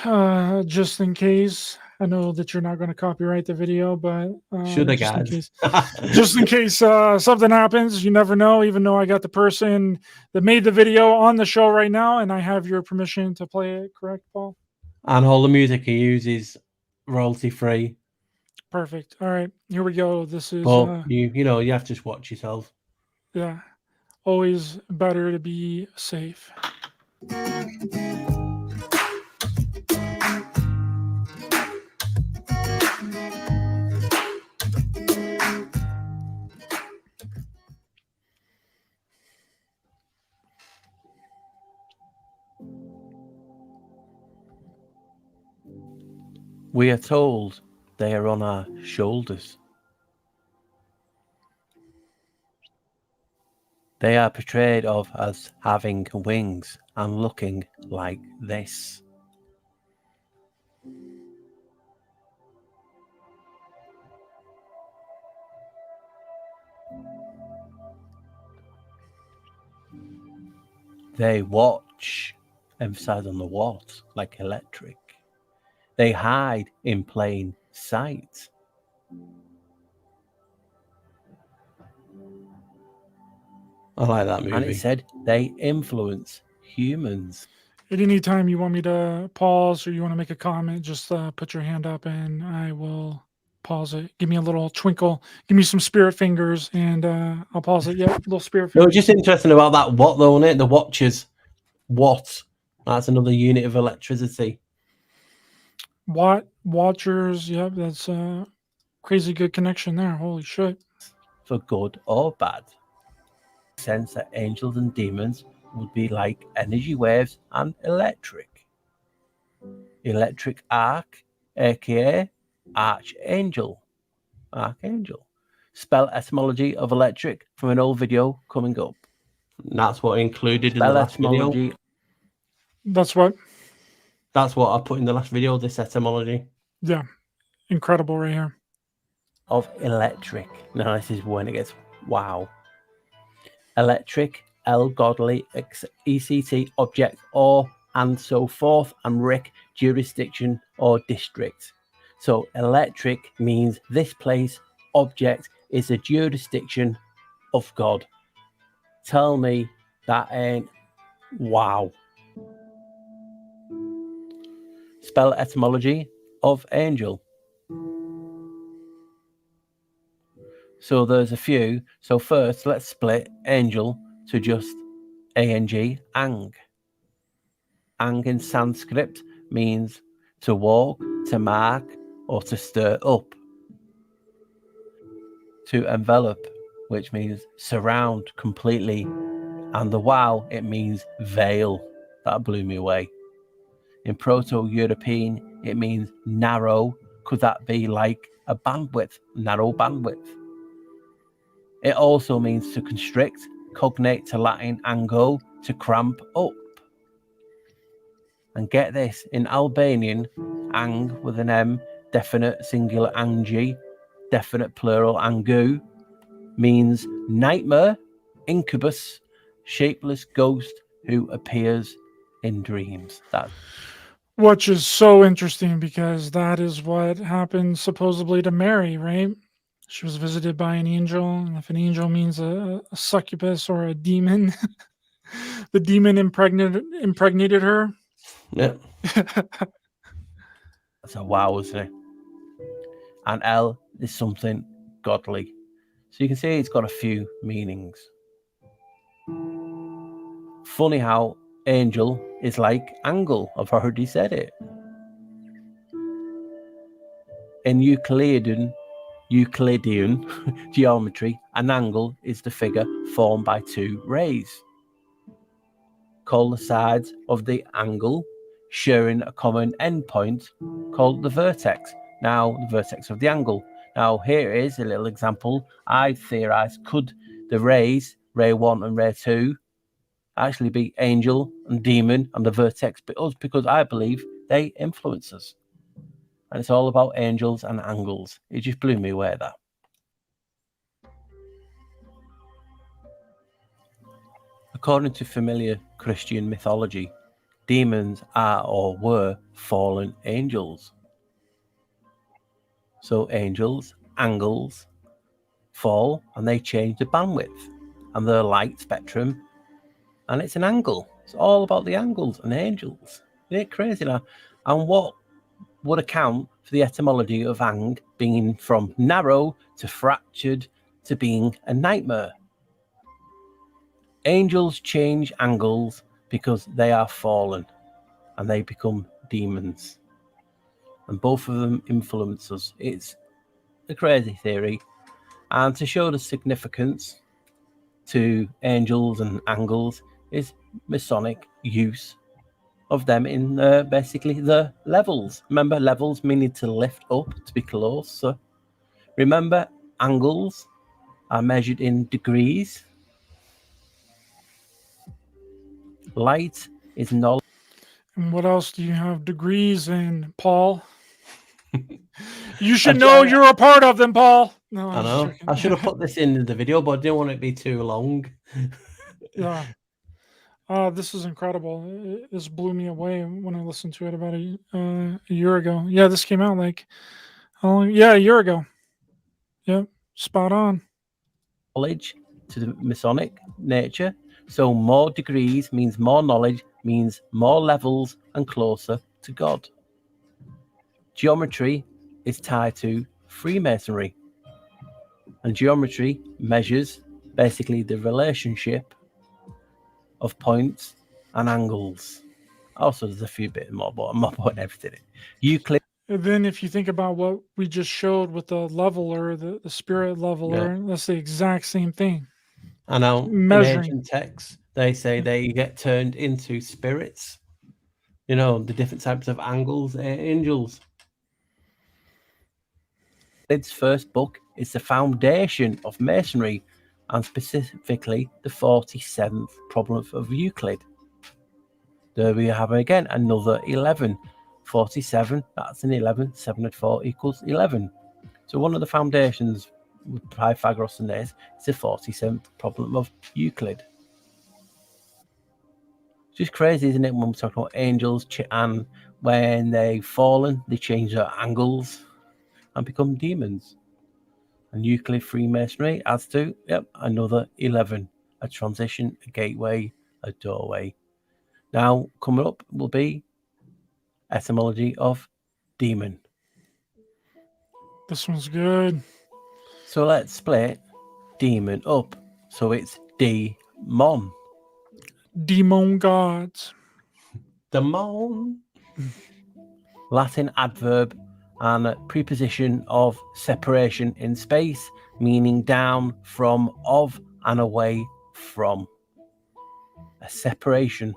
just in case. I know that you're not going to copyright the video, but should I, just in guys? case, just in case something happens, you never know. Even though I got the person that made the video on the show right now, and I have your permission to play it, correct, Paul? And all the music he uses royalty free. Perfect. All right, here we go. This is. But you know, you have to just watch yourself. Yeah, always better to be safe. We are told they are on our shoulders. They are portrayed of as having wings and looking like this. They watch, emphasize on the what, like electric. They hide in plain sight. I like that movie. And it said they influence humans. At any time you want me to pause or you want to make a comment, just put your hand up and I will pause it. Give me a little twinkle. Give me some spirit fingers and I'll pause it. Yeah, little spirit fingers. No, it's just interesting about that what though, isn't it? The watchers. What? That's another unit of electricity. Watchers. Yep, that's a crazy good connection there. Holy shit. For good or bad. Sense that angels and demons would be like energy waves and electric arc, aka archangel. Spell etymology of electric from an old video coming up. And that's what I included in the last video. That's what? That's what I put in the last video, this etymology. Yeah. Incredible right here. Of electric. Now this is when it gets wow. Electric, godly, ECT, object, or, and so forth, and Rick, jurisdiction or district. So electric means this place, object, is a jurisdiction of God. Tell me that ain't wow. Spell etymology of angel. So there's a few. So first, let's split angel to just A-N-G, ang. Ang in Sanskrit means to walk, to mark, or to stir up. To envelop, which means surround completely. And the wow, it means veil. That blew me away. In Proto-European, it means narrow. Could that be like a bandwidth, narrow bandwidth? It also means to constrict, cognate to Latin ango, to cramp up. And get this, in Albanian, ang with an M, definite singular angi, definite plural angu, means nightmare, incubus, shapeless ghost who appears in dreams. Which is so interesting because that is what happened supposedly to Mary, right? She was visited by an angel, and if an angel means a succubus or a demon, the demon impregnated her. Yeah. That's a wow, isn't it? And L is something godly. So you can see it's got a few meanings. Funny how angel is like angle. I've already said it. In Euclidean geometry, an angle is the figure formed by two rays. Call the sides of the angle sharing a common endpoint called the vertex. Now, the vertex of the angle. Now, here is a little example. I theorized, could the rays, ray 1 and ray 2, actually be angel and demon and the vertex be us? Because I believe they influence us. And it's all about angels and angles. It just blew me away, that. According to familiar Christian mythology, demons are or were fallen angels. So angels, angles, fall and they change the bandwidth and their light spectrum, and it's an angle. It's all about the angles and angels. Isn't it crazy now? And what would account for the etymology of ang being from narrow to fractured to being a nightmare? Angels change angles because they are fallen and they become demons. And both of them influence us. It's a crazy theory. And to show the significance to angels and angles is Masonic use of them in basically the levels. Remember, levels meaning to lift up, to be close. So remember, angles are measured in degrees. Light is knowledge. And what else do you have degrees in, Paul? You should know you're a part of them, Paul. No, I know. I should have put this in the video, but I didn't want it to be too long. Yeah. This is incredible. This blew me away when I listened to it about a year ago. Yeah, this came out like, how long? Yeah, a year ago. Yep, spot on. Knowledge to the Masonic nature. So more degrees means more knowledge, means more levels and closer to God. Geometry is tied to Freemasonry. And geometry measures basically the relationship of points and angles. Also, there's a few bit more, but I'm not putting everything in. Euclid. And then if you think about what we just showed with the leveler, the spirit leveler, that's the exact same thing. I know. Measuring. In ancient texts, they say they get turned into spirits. You know, the different types of angles, angels. Euclid's first book is the foundation of Masonry, and specifically the 47th problem of Euclid. There we have again another 11. 47, that's an 11. 7 and 4 equals 11. So one of the foundations with Pythagoras and this is the 47th problem of Euclid. It's just crazy, isn't it, when we're talking about angels and when they've fallen, they change their angles and become demons. And Euclid Freemasonry adds to, another 11. A transition, a gateway, a doorway. Now, coming up will be etymology of demon. This one's good. So let's split demon up. So it's demon. Demon gods. Demon. Latin adverb and a preposition of separation in space, meaning down from, of, and away from. A separation.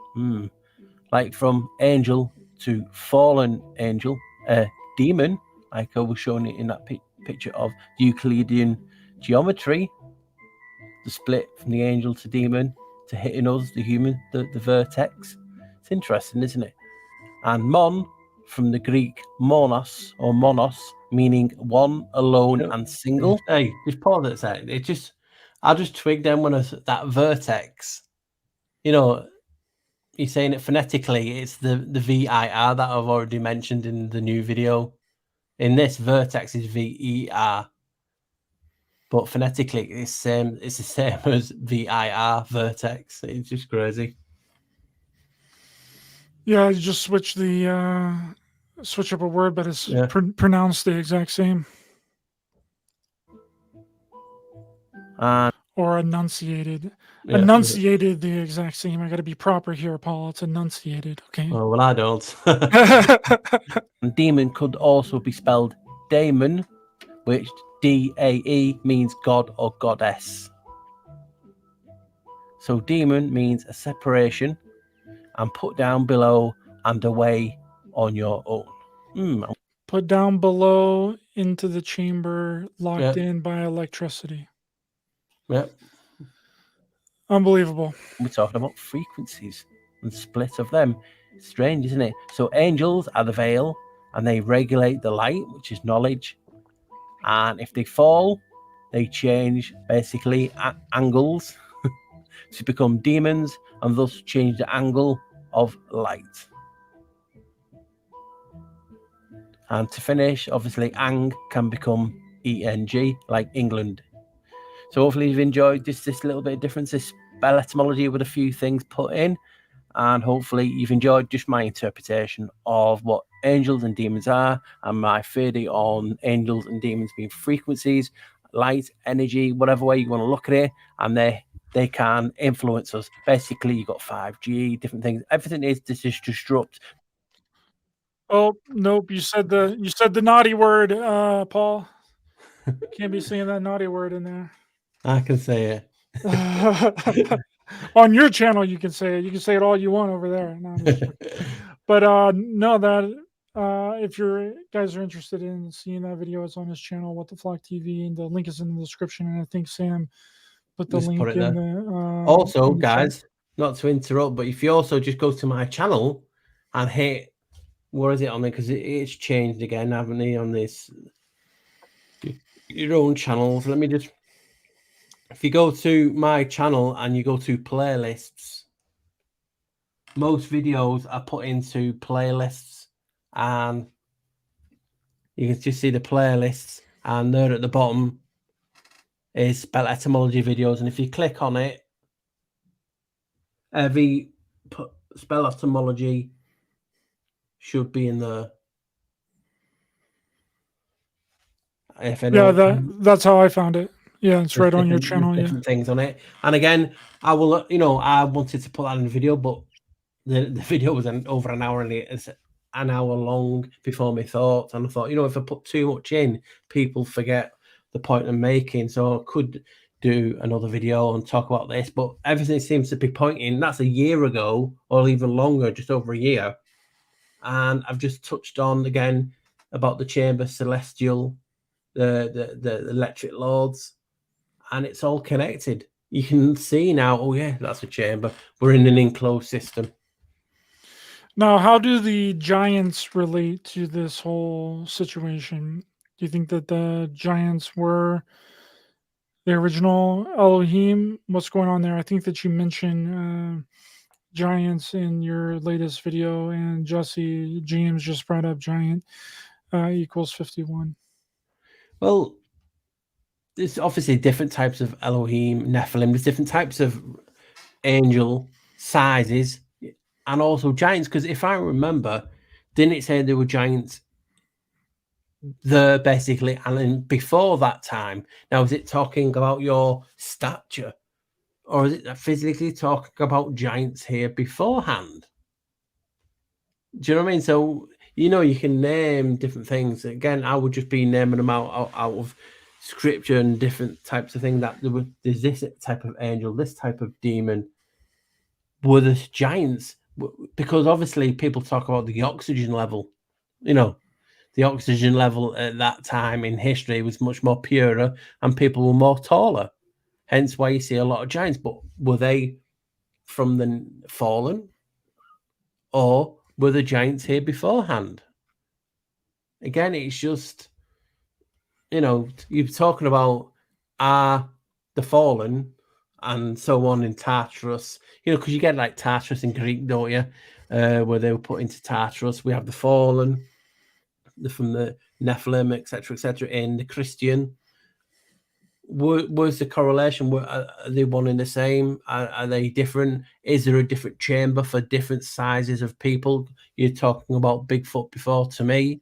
Like from angel to fallen angel. A demon, like I was showing it in that picture of Euclidean geometry. The split from the angel to demon to hitting us, the human, the vertex. It's interesting, isn't it? And mon, from the Greek monos or monos, meaning one, alone, and single. Hey, just pause it a second. I just twigged then when that vertex, you're saying it phonetically, it's the VIR that I've already mentioned in the new video. In this, vertex is VER. But phonetically, it's the same as VIR, vertex. It's just crazy. Yeah, you just switch up a word, but it's pronounced the exact same. Or enunciated. Yeah. Enunciated the exact same. I got to be proper here, Paul. It's enunciated, okay? Oh, well, I don't. Demon could also be spelled daemon, which DAE means god or goddess. So demon means a separation and put down below and away on your own. Put down below into the chamber, locked in by electricity. Yep. Unbelievable. We're talking about frequencies and split of them. Strange, isn't it? So angels are the veil and they regulate the light, which is knowledge. And if they fall, they change basically angles to become demons and thus change the angle of light. And to finish, obviously, ang can become ENG, like England. So hopefully you've enjoyed this little bit of difference, this spell etymology with a few things put in. And hopefully you've enjoyed just my interpretation of what angels and demons are and my theory on angels and demons being frequencies, light, energy, whatever way you want to look at it. And they can influence us. Basically, you've got 5G, different things. Everything is to disrupt. Oh, nope. You said the naughty word, Paul. Can't be saying that naughty word in there. I can say it. On your channel, you can say it. You can say it all you want over there. No, but no, that if you guys are interested in seeing that video, it's on his channel, What the Flock TV, and the link is in the description. And I think Sam put the link in the. Also, guys, not to interrupt, but if you also just go to my channel and hit, where is it on there? Because it's changed again, haven't they? On this, your own channels. Let me just. If you go to my channel and you go to playlists, most videos are put into playlists, and you can just see the playlists, and there at the bottom is spell etymology videos. And if you click on it, every spell etymology should be in there. That's how I found it. Yeah, it's right on your channel. Different things on it. And again, I will, I wanted to put that in the video, but the video was over an hour, and it's an hour long before my thoughts. And I thought, if I put too much in, people forget the point I'm making. So I could do another video and talk about this, but everything seems to be pointing. That's a year ago, or even longer, just over a year. And I've just touched on again about the chamber celestial the electric lords, and it's all connected. You can see now, oh yeah, that's a chamber. We're in an enclosed system. Now, how do the giants relate to this whole situation? Do you think that the giants were the original Elohim? What's going on there? I think that you mentioned giants in your latest video, and Jesse James just brought up giant equals 51. Well, there's obviously different types of Elohim, Nephilim. There's different types of angel sizes, and also giants. Because if I remember, didn't it say there were giants there basically, and then before that time? Now, is it talking about your stature, or is it physically talking about giants here beforehand? Do you know what I mean? So you can name different things. Again, I would just be naming them out of scripture and different types of things. That there's this type of angel, this type of demon. Were the giants? Because obviously people talk about the oxygen level. The oxygen level at that time in history was much more purer, and people were more taller. Hence why you see a lot of giants. But were they from the fallen, or were the giants here beforehand? Again, it's just, you're talking about the fallen and so on in Tartarus, because you get like Tartarus in Greek, don't you? Where they were put into Tartarus. We have the fallen from the Nephilim, etc., in the Christian. Was the correlation? Are they one and the same? Are they different? Is there a different chamber for different sizes of people? You're talking about Bigfoot before. To me,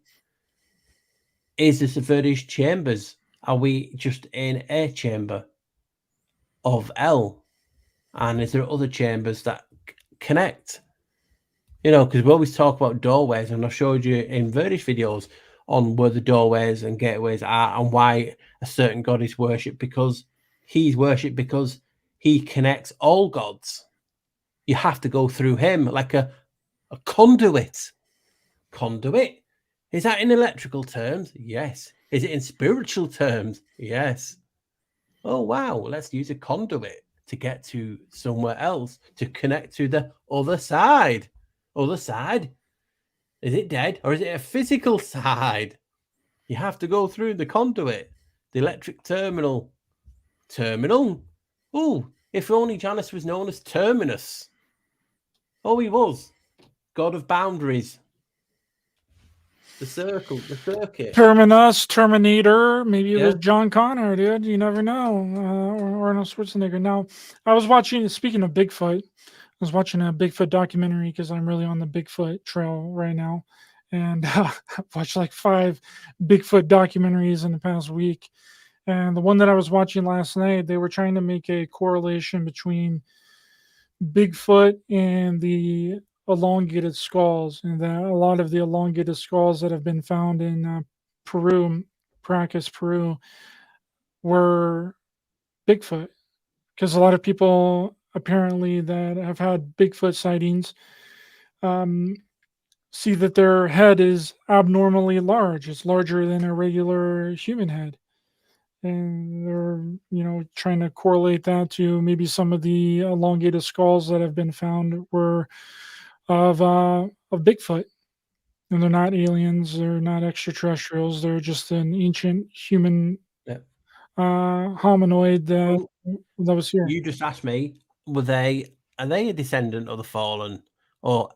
is this the various chambers? Are we just in a chamber of L? And is there other chambers that connect? Because we always talk about doorways, and I showed you in various videos on where the doorways and gateways are, and why a certain god is worshipped, because he's worshipped because he connects all gods. You have to go through him like a conduit. Conduit. Is that in electrical terms? Yes. Is it in spiritual terms? Yes. Oh, wow. Let's use a conduit to get to somewhere else, to connect to the other side. Other side? Is it dead, or is it a physical side? You have to go through the conduit, the electric terminal. Terminal? Oh, if only Janus was known as Terminus. Oh, he was. God of boundaries. The circle, the circuit. Terminus, Terminator. Maybe it was Yeah. John Connor, dude. You never know. Or Arnold Schwarzenegger. Now, I was watching, speaking of Bigfoot, I was watching a Bigfoot documentary because I'm really on the Bigfoot trail right now. And I've watched like 5 Bigfoot documentaries in the past week. And the one that I was watching last night, they were trying to make a correlation between Bigfoot and the elongated skulls, and that a lot of the elongated skulls that have been found in Peru, Paracas, Peru, were Bigfoot. Because a lot of people apparently that have had Bigfoot sightings see that their head is abnormally large. It's larger than a regular human head. And they're trying to correlate that to maybe some of the elongated skulls that have been found were of Bigfoot, and they're not aliens, they're not extraterrestrials, they're just an ancient human hominoid that was here. You just asked me, are they a descendant of the fallen, or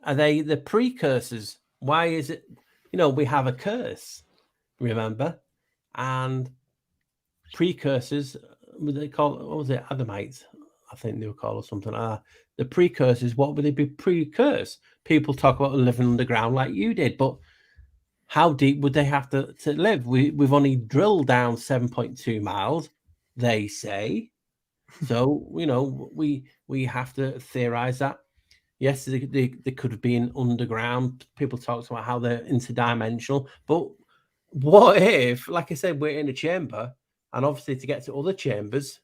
are they the precursors? Why is it, we have a curse, remember? And precursors, what was it, Adamites? I think they were called, or something like that. The precursors, what would they be precurse? People talk about living underground like you did, but how deep would they have to live? We've only drilled down 7.2 miles, they say. So, we have to theorize that. Yes, they could have been underground. People talk about how they're interdimensional, but what if, like I said, we're in a chamber, and obviously to get to other chambers,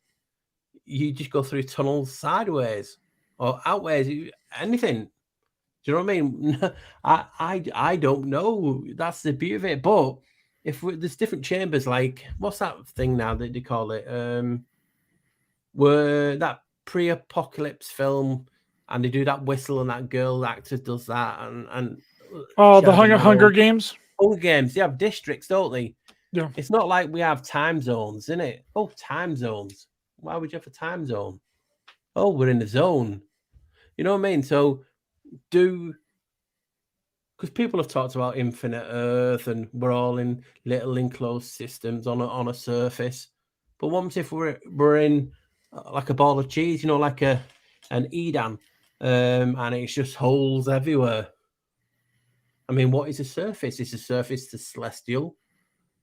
you just go through tunnels sideways or outways, anything. Do you know what I mean? I don't know. That's the beauty of it. But there's different chambers, like what's that thing now that they call it? Where that pre-apocalypse film, and they do that whistle, and that girl actor does that, and Oh, she the has an Hunger arrow. Games. Hunger Games, they have districts, don't they? Yeah. It's not like we have time zones, isn't it? Oh, time zones. Why would you have a time zone? Oh, we're in the zone. You know what I mean? So because people have talked about infinite Earth and we're all in little enclosed systems on a surface. But what if we're in like a ball of cheese, you know, like an Eden, and it's just holes everywhere? I mean, what is a surface? Is a surface the celestial?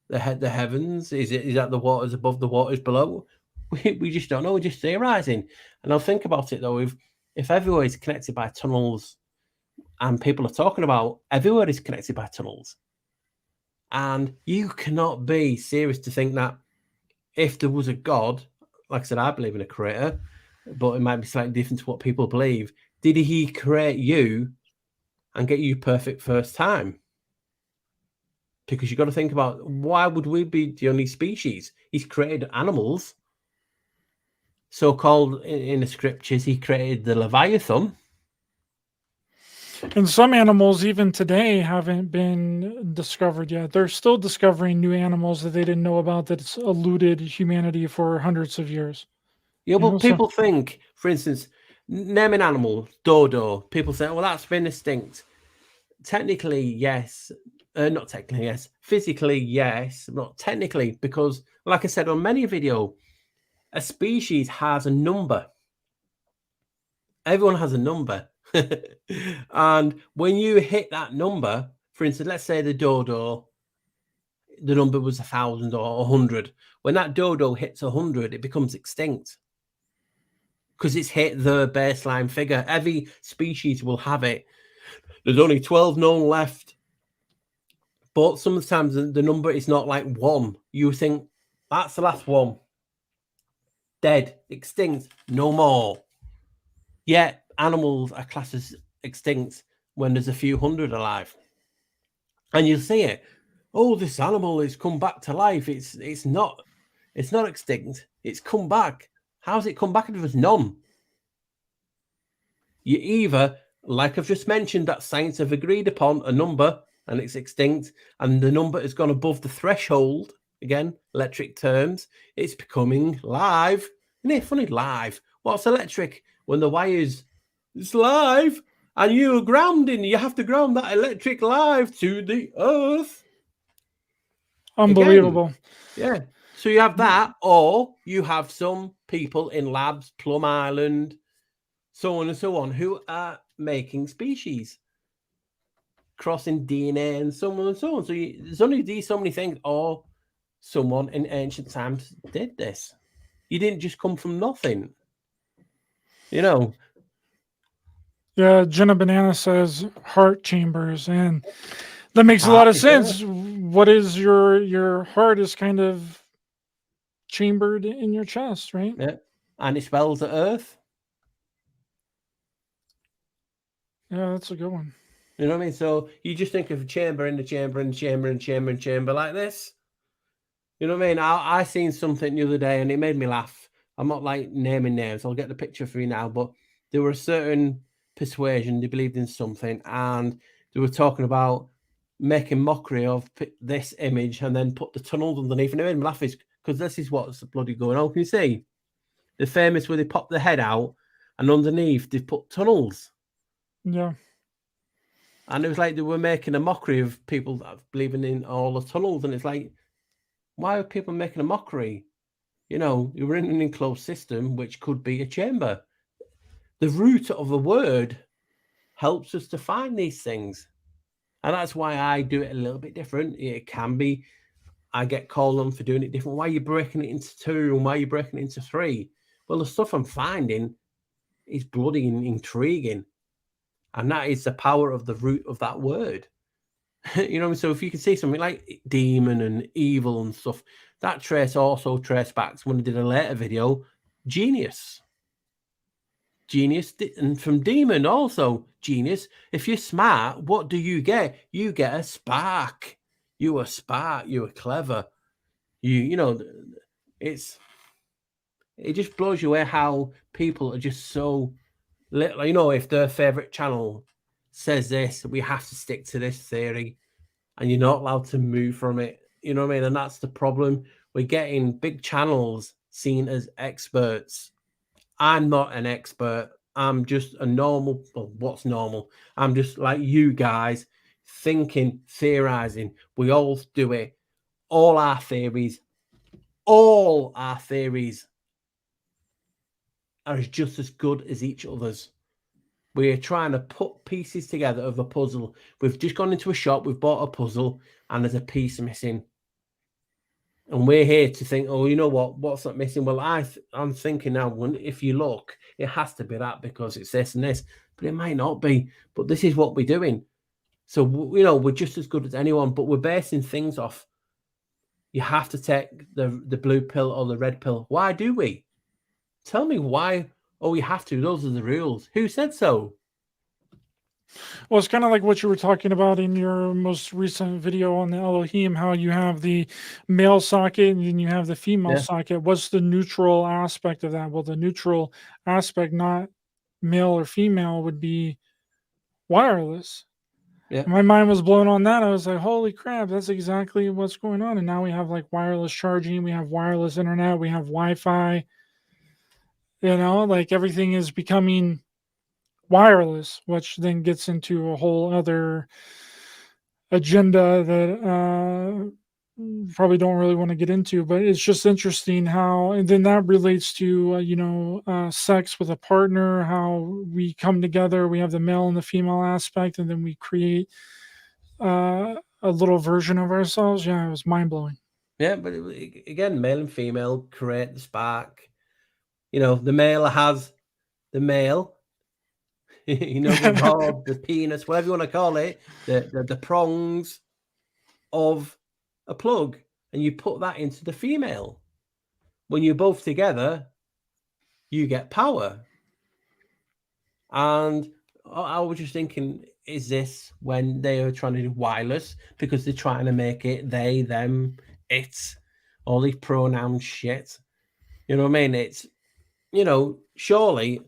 The heavens? Is that the waters above, the waters below? We just don't know. We're just theorizing. And I'll think about it though. If everywhere is connected by tunnels, and people are talking about everywhere is connected by tunnels, and you cannot be serious to think that if there was a God, like I said, I believe in a creator, but it might be slightly different to what people believe. Did he create you and get you perfect first time? Because you've got to think about, why would we be the only species? He's created animals, so-called in the scriptures. He created the Leviathan. And some animals, even today, haven't been discovered yet. They're still discovering new animals that they didn't know about, that's eluded humanity for hundreds of years. Yeah, You but know, so- people think, for instance, name an animal, dodo. People say, well, that's been extinct. Technically, yes. Not technically, yes. Physically, yes. Not technically, because, like I said on many video, a species has a number. Everyone has a number. And when you hit that number, for instance, let's say the dodo, the number was 1,000 or 100. When that dodo hits 100, it becomes extinct because it's hit the baseline figure. Every species will have it. There's only 12 known left. But sometimes the number is not like 1. You think, that's the last one. Dead, extinct, no more. Yet animals are classed as extinct when there's a few hundred alive. And you'll see it. Oh, this animal has come back to life. It's not extinct. It's come back. How's it come back if there's none? You either, like I've just mentioned, that science have agreed upon a number and it's extinct, and the number has gone above the threshold. Again, electric terms. It's becoming live. Isn't it funny? Live. What's electric? When the wires, it's live, and you're grounding. You have to ground that electric live to the earth. Unbelievable. Again, yeah. So you have that, or you have some people in labs, Plum Island, so on and so on, who are making species, crossing DNA and so on and so on. So there's only so many things, or someone in ancient times did this. You didn't just come from nothing. You know. Yeah, Jenna Banana says heart chambers, and that makes a lot of sense. What is your heart is kind of chambered in your chest, right? Yeah. And it spells the earth. Yeah, that's a good one. You know what I mean? So you just think of a chamber in the chamber and chamber and chamber and chamber like this. You know what I mean? I seen something the other day and it made me laugh. I'm not like naming names. I'll get the picture for you now. But there were a certain persuasion, they believed in something, and they were talking about making mockery of this image and then put the tunnels underneath. And it made me laugh because this is what's bloody going on. Can you see? The famous where they pop the head out and underneath they've put tunnels. Yeah. And it was like they were making a mockery of people that believing in all the tunnels. And it's like, why are people making a mockery? You know, you were in an enclosed system, which could be a chamber. The root of the word helps us to find these things. And that's why I do it a little bit different. It can be, I get called on for doing it different. Why are you breaking it into 2 and why are you breaking it into 3? Well, the stuff I'm finding is bloody intriguing. And that is the power of the root of that word. You know, so if you can see something like demon and evil and stuff, that trace also trace back to when I did a later video, genius. Genius, and from demon also genius. If you're smart, what do? You get a spark. you were smart, you were clever. You know, it just blows you away how people are just so little. You know, if their favorite channel says this, we have to stick to this theory, and you're not allowed to move from it. You know what I mean? And that's the problem. We're getting big channels seen as experts. I'm not an expert. I'm just a normal. Well, what's normal? I'm just like you guys, thinking, theorizing. We all do it. All our theories are just as good as each other's. We're trying to put pieces together of a puzzle. We've just gone into a shop, we've bought a puzzle, and there's a piece missing. And we're here to think, oh, you know what? What's that missing? Well, I'm thinking now, if you look, it has to be that because it's this and this, but it might not be. But this is what we're doing. So, you know, we're just as good as anyone, but we're basing things off. You have to take the blue pill or the red pill. Why do we? Tell me why. Oh, you have to. Those are the rules. Who said so? Well, it's kind of like what you were talking about in your most recent video on the Elohim, how you have the male socket and then you have the female socket. What's the neutral aspect of that? Well, the neutral aspect, not male or female, would be wireless. Yeah. My mind was blown on that. I was like, holy crap, that's exactly what's going on. And now we have like wireless charging, we have wireless internet, we have Wi-Fi. You know, like everything is becoming wireless, which then gets into a whole other agenda that probably don't really want to get into, but it's just interesting how, and then that relates to sex with a partner, how we come together, we have the male and the female aspect, and then we create a little version of ourselves. Yeah, it was mind-blowing. Yeah, but again, male and female create the spark. You know, the male has the male, you know, the rod, the penis, whatever you want to call it, the prongs of a plug, and you put that into the female. When you're both together, you get power. And I was just thinking, is this when they are trying to do wireless because they're trying to make it they, them, it, all these pronoun shit? You know what I mean? It's, you know, surely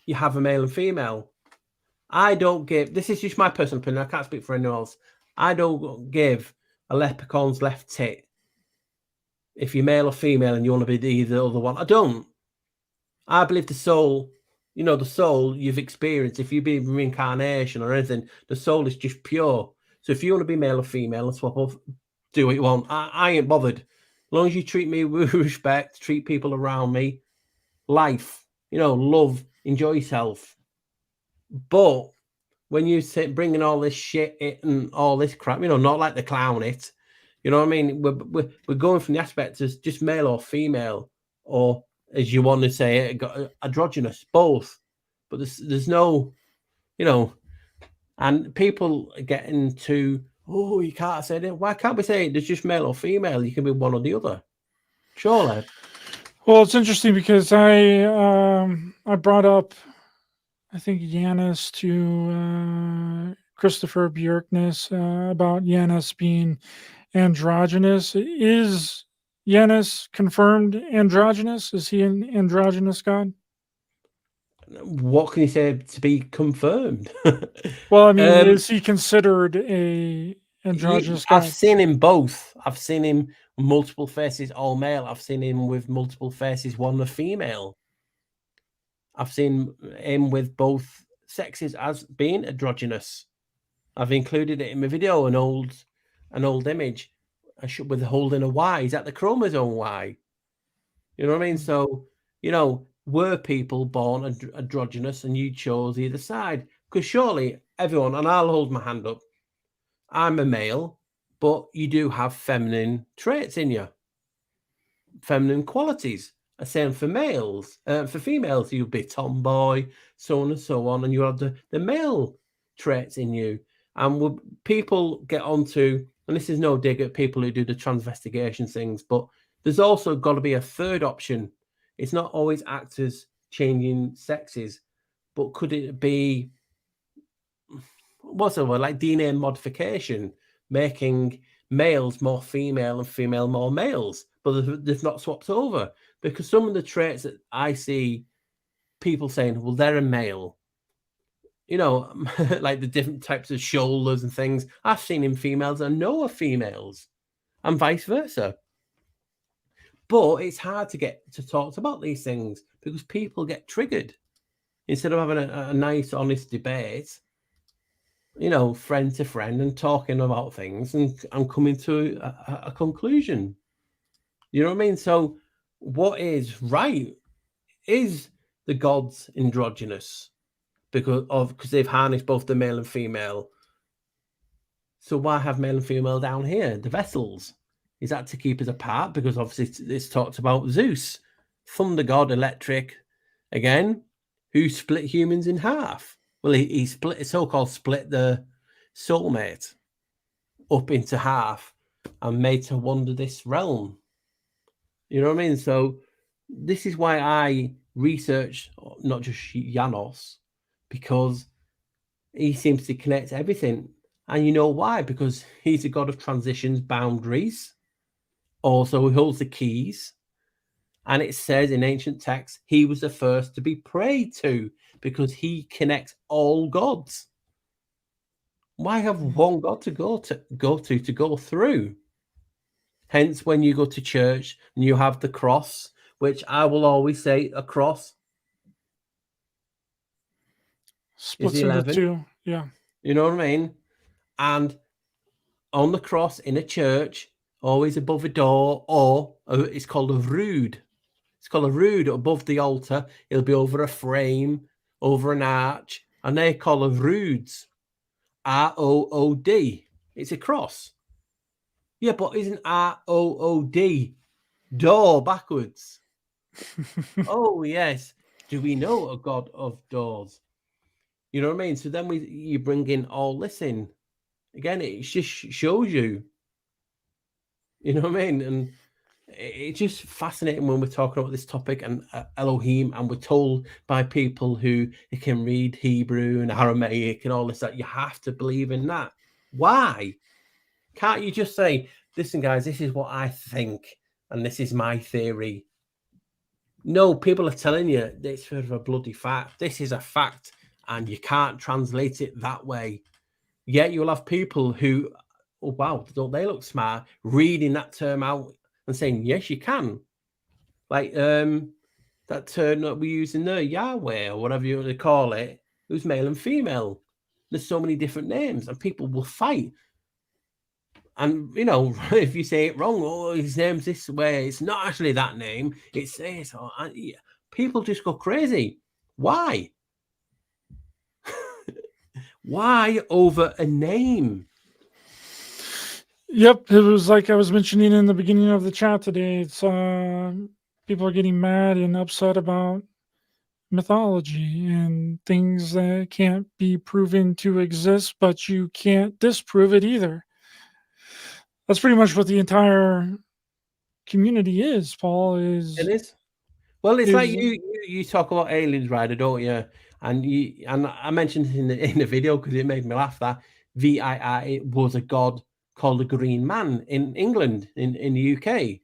you have a male and female. I don't give, this is just my personal opinion, I can't speak for anyone else. I don't give a leprechaun's left tit if you're male or female and you want to be the other one. I don't. I believe the soul, you know, the soul you've experienced, if you be reincarnation or anything, the soul is just pure. So if you want to be male or female and swap off, do what you want. I ain't bothered. As long as you treat me with respect, treat people around me, life, you know, love, enjoy yourself. But when you sit bringing all this shit and all this crap, you know, not like the clown it, you know what I mean? We're going from the aspect as just male or female, or as you want to say it, got androgynous, both. But there's no, you know, and people are getting to, oh, you can't say that. Why can't we say there's just male or female? You can be one or the other. Surely. Well, it's interesting because I brought up, I think, Yanis to Christopher Bjorkness about Yanis being androgynous. Is Yanis confirmed androgynous? Is he an androgynous god? What can you say to be confirmed? Well, I mean, is he considered a androgynous god? I've seen him both. I've seen him multiple faces, all male. I've seen him with multiple faces, one a female. I've seen him with both sexes as being androgynous. I've included it in my video, an old image with holding a Y. Is that the chromosome Y? You know what I mean? So, you know, were people born androgynous and you chose either side? Because surely everyone, and I'll hold my hand up, I'm a male, but you do have feminine traits in you, feminine qualities. Same for males. For females, you'll be tomboy, so on and so on, and you have the male traits in you. And people get onto, and this is no dig at people who do the transvestigation things, but there's also got to be a third option. It's not always actors changing sexes, but could it be what's the word, like DNA modification? making males more female and female more males, but they've not swapped over, because some of the traits that I see people saying, well, they're a male, you know, like the different types of shoulders and things, I've seen in females and know are females, and vice versa. But it's hard to get to talk about these things because people get triggered. Instead of having a nice, honest debate, you know, friend to friend, and talking about things and coming to a conclusion. You know what I mean? So what is right is the gods androgynous because they've harnessed both the male and female. So why have male and female down here, the vessels? Is that to keep us apart? Because obviously this talks about Zeus, thunder god, electric, again, who split humans in half. Well, he split, so-called split the soulmate up into half and made to wander this realm. You know what I mean? So this is why I research not just Janos, because he seems to connect everything. And you know why? Because he's a god of transitions, boundaries. Also, he holds the keys. And it says in ancient texts, he was the first to be prayed to because he connects all gods. Why have one god to go through? Hence, when you go to church and you have the cross, which I will always say a cross Splits is into 11. two. Yeah. You know what I mean? And on the cross in a church, always above a door, or it's called a rood. It's called a rood above the altar. It'll be over a frame, over an arch, and they call it roods. R-O-O-D. It's a cross. Yeah, but isn't R-O-O-D door backwards? Oh, yes. Do we know a god of doors? You know what I mean? So then you bring in all this in. Again, it just shows you. You know what I mean? And it's just fascinating when we're talking about this topic and Elohim, and we're told by people who can read Hebrew and Aramaic and all this, that you have to believe in that. Why? Can't you just say, listen, guys, this is what I think, and this is my theory? No, people are telling you it's sort of a bloody fact. This is a fact, and you can't translate it that way. Yet you'll have people who, oh, wow, don't they look smart, reading that term out and saying, yes, you can. Like that term that we use in there, Yahweh, or whatever you want to call it, it was male and female. There's so many different names, and people will fight. And, you know, if you say it wrong, oh, his name's this way, it's not actually that name, it's this. People just go crazy. Why? Why over a name? Yep, it was like I was mentioning in the beginning of the chat today. It's people are getting mad and upset about mythology and things that can't be proven to exist, but you can't disprove it either. That's pretty much what the entire community is, Paul. It is. Well, it's like you talk about aliens, Ryder, don't you? And I mentioned in the video because it made me laugh that VII was a god called the Green Man in England, in the UK.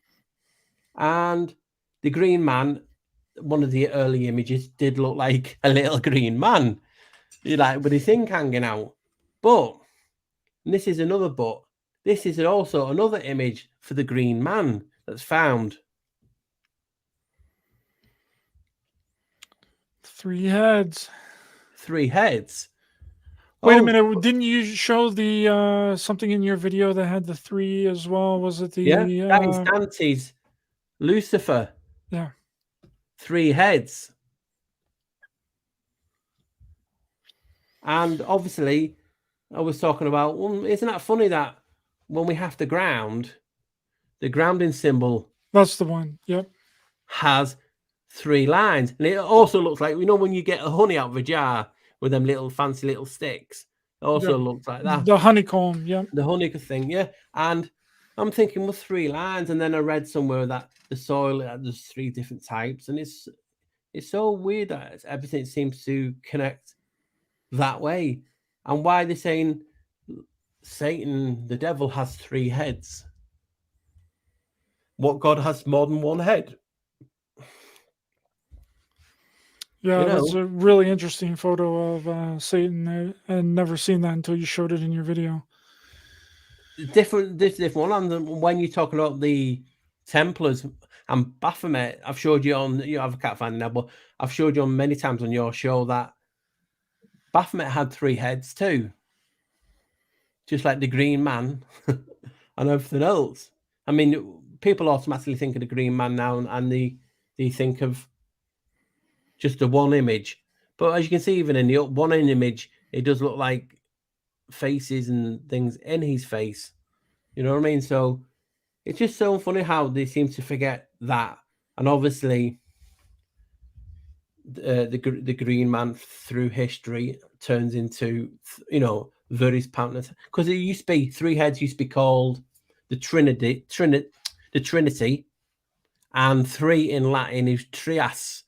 And the Green Man, one of the early images, did look like a little green man, like with his thing hanging out. But, and this is another but, this is also another image for the Green Man that's found. 3 heads. 3 heads. Wait a minute, didn't you show the something in your video that had the 3 as well? Was it the that is Dante's Lucifer. Yeah. 3 heads. And obviously, I was talking about, well, isn't that funny that when we have the grounding symbol, that's the one. Yep. has 3 lines. And it also looks like, you know, when you get a honey out of a jar with them little fancy little sticks, it also looks like that. The honeycomb, yeah. The honeycomb thing, yeah. And I'm thinking, well, 3 lines. And then I read somewhere that the soil, there's 3 different types. And it's so weird that everything seems to connect that way. And why they're saying Satan, the devil, has 3 heads. What God has more than 1 head? Yeah, You know? that's a really interesting photo of Satan. I had never seen that until you showed it in your video. Different one. And when you're talking about the Templars and Baphomet, I've showed you on, I can't find it now, but I've showed you on many times on your show that Baphomet had 3 heads too, just like the Green Man and everything else. I mean, people automatically think of the Green Man now, and they think of just the one image. But as you can see, even in the one image, it does look like faces and things in his face. You know what I mean? So it's just so funny how they seem to forget that. And obviously, the Green Man through history turns into, various partners. Because it used to be 3 heads used to be called the Trinity, and 3 in Latin is trias,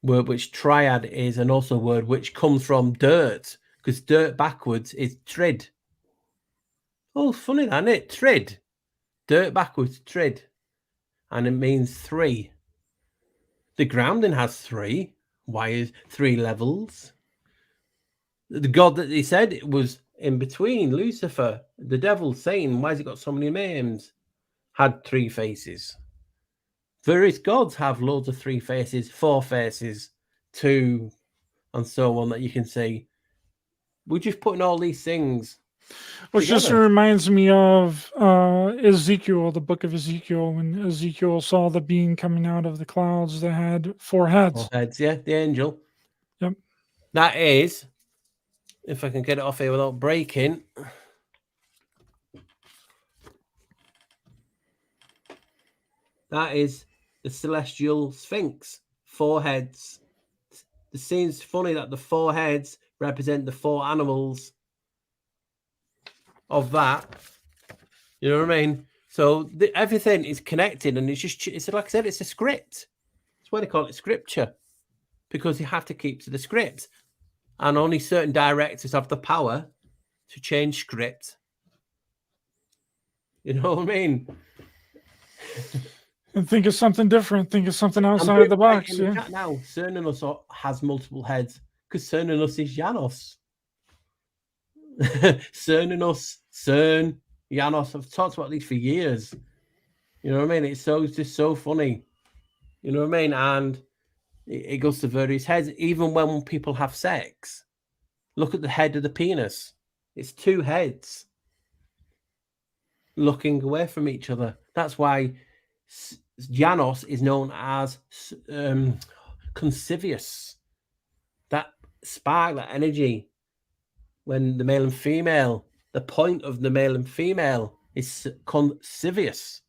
word which triad is, and also a word which comes from dirt, because dirt backwards is trid. Oh, funny, isn't it? Trid. Dirt backwards, trid. And it means 3. The grounding has 3. Why is 3 levels? The God that they said it was in between, Lucifer, the devil, Satan, why has it got so many names? Had 3 faces. Various gods have loads of 3 faces, 4 faces, 2, and so on that you can see. We're just putting all these things Which just together. reminds me of Ezekiel, the book of Ezekiel, when Ezekiel saw the being coming out of the clouds that had 4 heads. 4 heads, yeah, the angel. Yep. That is, if I can get it off here without breaking. That is the celestial sphinx, 4 heads. It seems funny that the 4 heads represent the 4 animals of that. You know what I mean? So everything is connected, and it's like I said, it's a script. That's why they call it scripture, because you have to keep to the script, and only certain directors have the power to change script. You know what I mean? And think of something different. Think of something outside the box. In the chat now, Cernunnos has multiple heads because Cernunnos is Janos. Cernunnos, Cern, Janos. I've talked about these for years. You know what I mean? It's just so funny. You know what I mean? And it goes to various heads. Even when people have sex, look at the head of the penis. It's 2 heads looking away from each other. That's why Janos is known as consivious. That spark, that energy, when the male and female, the point of the male and female is consivious.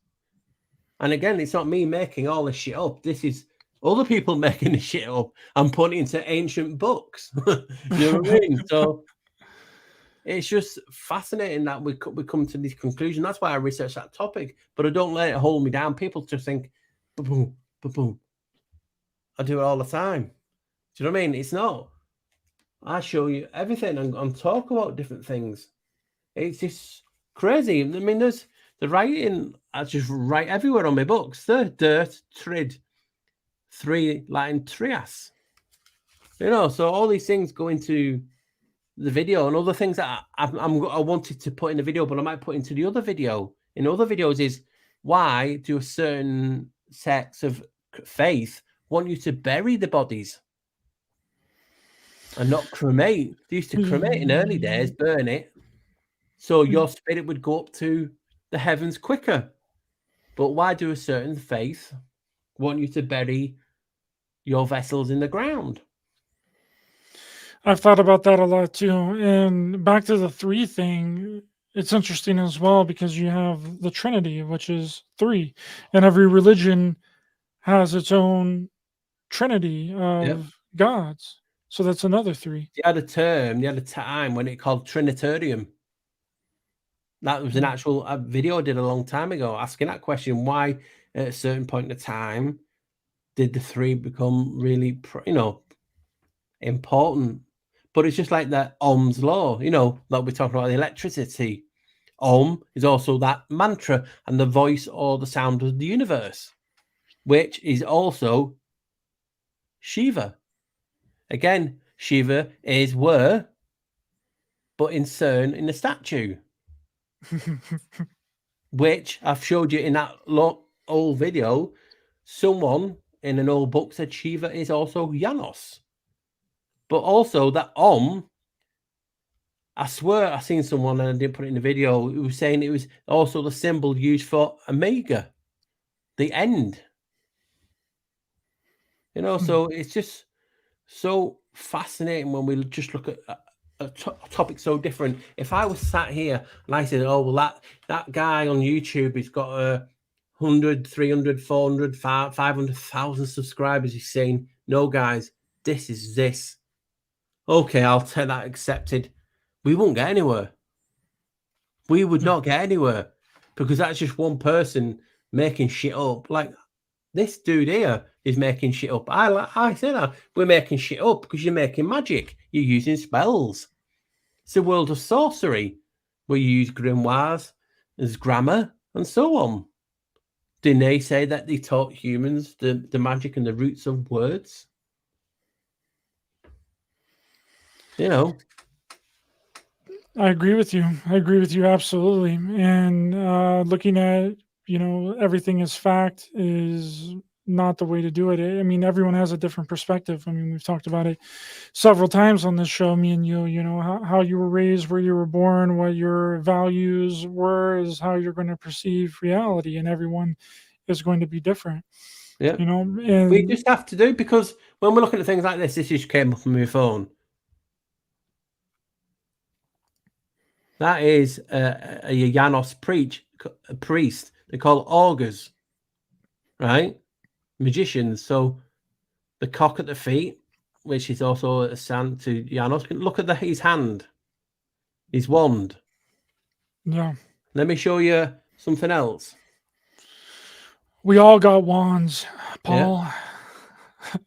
And again, it's not me making all this shit up. This is other people making this shit up and putting it into ancient books. You know what I mean? So it's just fascinating that we come to this conclusion. That's why I research that topic, but I don't let it hold me down. People just think, boom, boom. I do it all the time. Do you know what I mean? It's not. I show you everything and talk about different things. It's just crazy. I mean, there's the writing. I just write everywhere on my books. The dirt, trid, 3 Latin trias. You know, so all these things go into the video, and other things that I wanted to put in the video, but I might put into the other video. In other videos is why do a certain sects of faith want you to bury the bodies and not cremate? They used to cremate in early days, burn it, so your spirit would go up to the heavens quicker. But why do a certain faith want you to bury your vessels in the ground? I've thought about that a lot too. And back to the 3 thing, it's interesting as well because you have the Trinity, which is 3, and every religion has its own Trinity of gods. So that's another 3. They had a time when it called Trinitarium. That was an actual video I did a long time ago asking that question. Why at a certain point in time did the 3 become really, important? But it's just like that Ohm's law, you know, that we're talking about the electricity. Ohm is also that mantra and the voice or the sound of the universe, which is also Shiva. Again, Shiva is where, but in CERN in the statue, which I've showed you in that old video. Someone in an old book said Shiva is also Janos. But also that Om, I swear I seen someone and I didn't put it in the video, who was saying it was also the symbol used for Omega, the end. You know, so it's just so fascinating when we just look at a topic so different. If I was sat here and I said, oh, well, that guy on YouTube, he's got 100, 300, 400, 500,000 subscribers. He's saying, no, guys, this is this. Okay, I'll take that accepted. We won't get anywhere. We would not get anywhere because that's just one person making shit up. Like this dude here is making shit up. I say that we're making shit up because you're making magic. You're using spells. It's the world of sorcery where you use grimoires, there's grammar, and so on. Didn't they say that they taught humans the magic and the roots of words? You know. I agree with you. I agree with you absolutely. And looking at, you know, everything as fact is not the way to do it. I mean, everyone has a different perspective. I mean, we've talked about it several times on this show, me and you know, how you were raised, where you were born, what your values were is how you're going to perceive reality. And everyone is going to be different. Yeah. You know, and we just have to do, because when we're looking at things like this just came up on my phone. That is a Janos priest. They call augurs, right? Magicians. So the cock at the feet, which is also a sign to Janos. Look at his hand, his wand. Yeah. Let me show you something else. We all got wands, Paul. Yeah.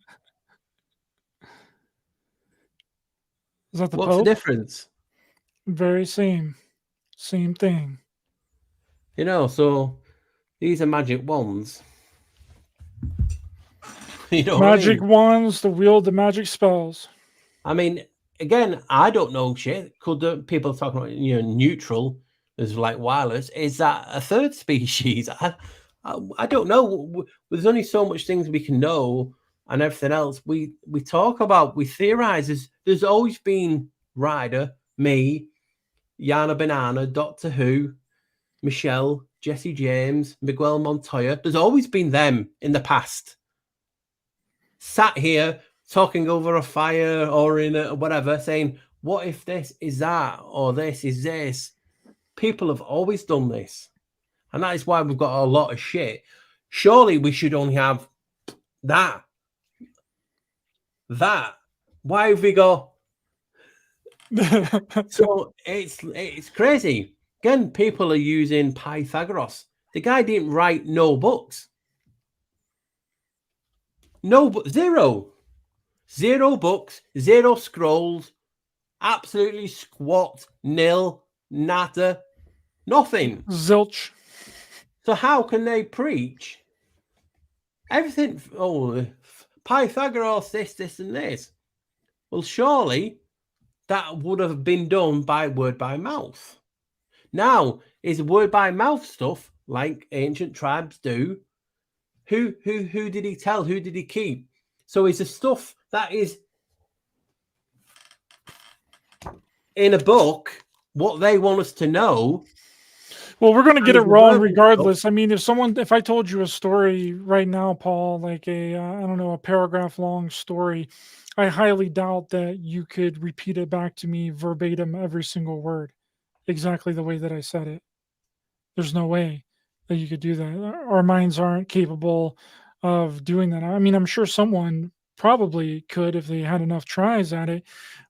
Is that the What's Pope? the difference? Very same thing. You know, so these are magic wands. You know Magic what I mean? wands to wield the magic spells. I mean, again, I don't know shit. Could the people talking about, you know, neutral as like wireless? Is that a third species? I don't know. There's only so much things we can know, and everything else we talk about, we theorize. There's always been Ryder, me, Jenna Banana, Doctor Who, Michelle, Jesse James, Miguel Montoya. There's always been them in the past. Sat here talking over a fire or in a whatever, saying, what if this is that or this is this? People have always done this. And that is why we've got a lot of shit. Surely we should only have that. Why have we got? So it's crazy. Again, people are using Pythagoras. The guy didn't write no books. No, but zero books, zero scrolls, absolutely squat, nil, nada, nothing. Zilch. So how can they preach everything? Oh, Pythagoras, this, and this. Well, surely that would have been done by word by mouth. Now, is word by mouth stuff like ancient tribes do? Who did he tell? Who did he keep? So is the stuff that is in a book what they want us to know? Well, we're going to get it wrong regardless. I mean, if I told you a story right now, Paul, like I don't know, a paragraph long story, I highly doubt that you could repeat it back to me verbatim, every single word, exactly the way that I said it. There's no way that you could do that. Our minds aren't capable of doing that. I mean, I'm sure someone probably could if they had enough tries at it.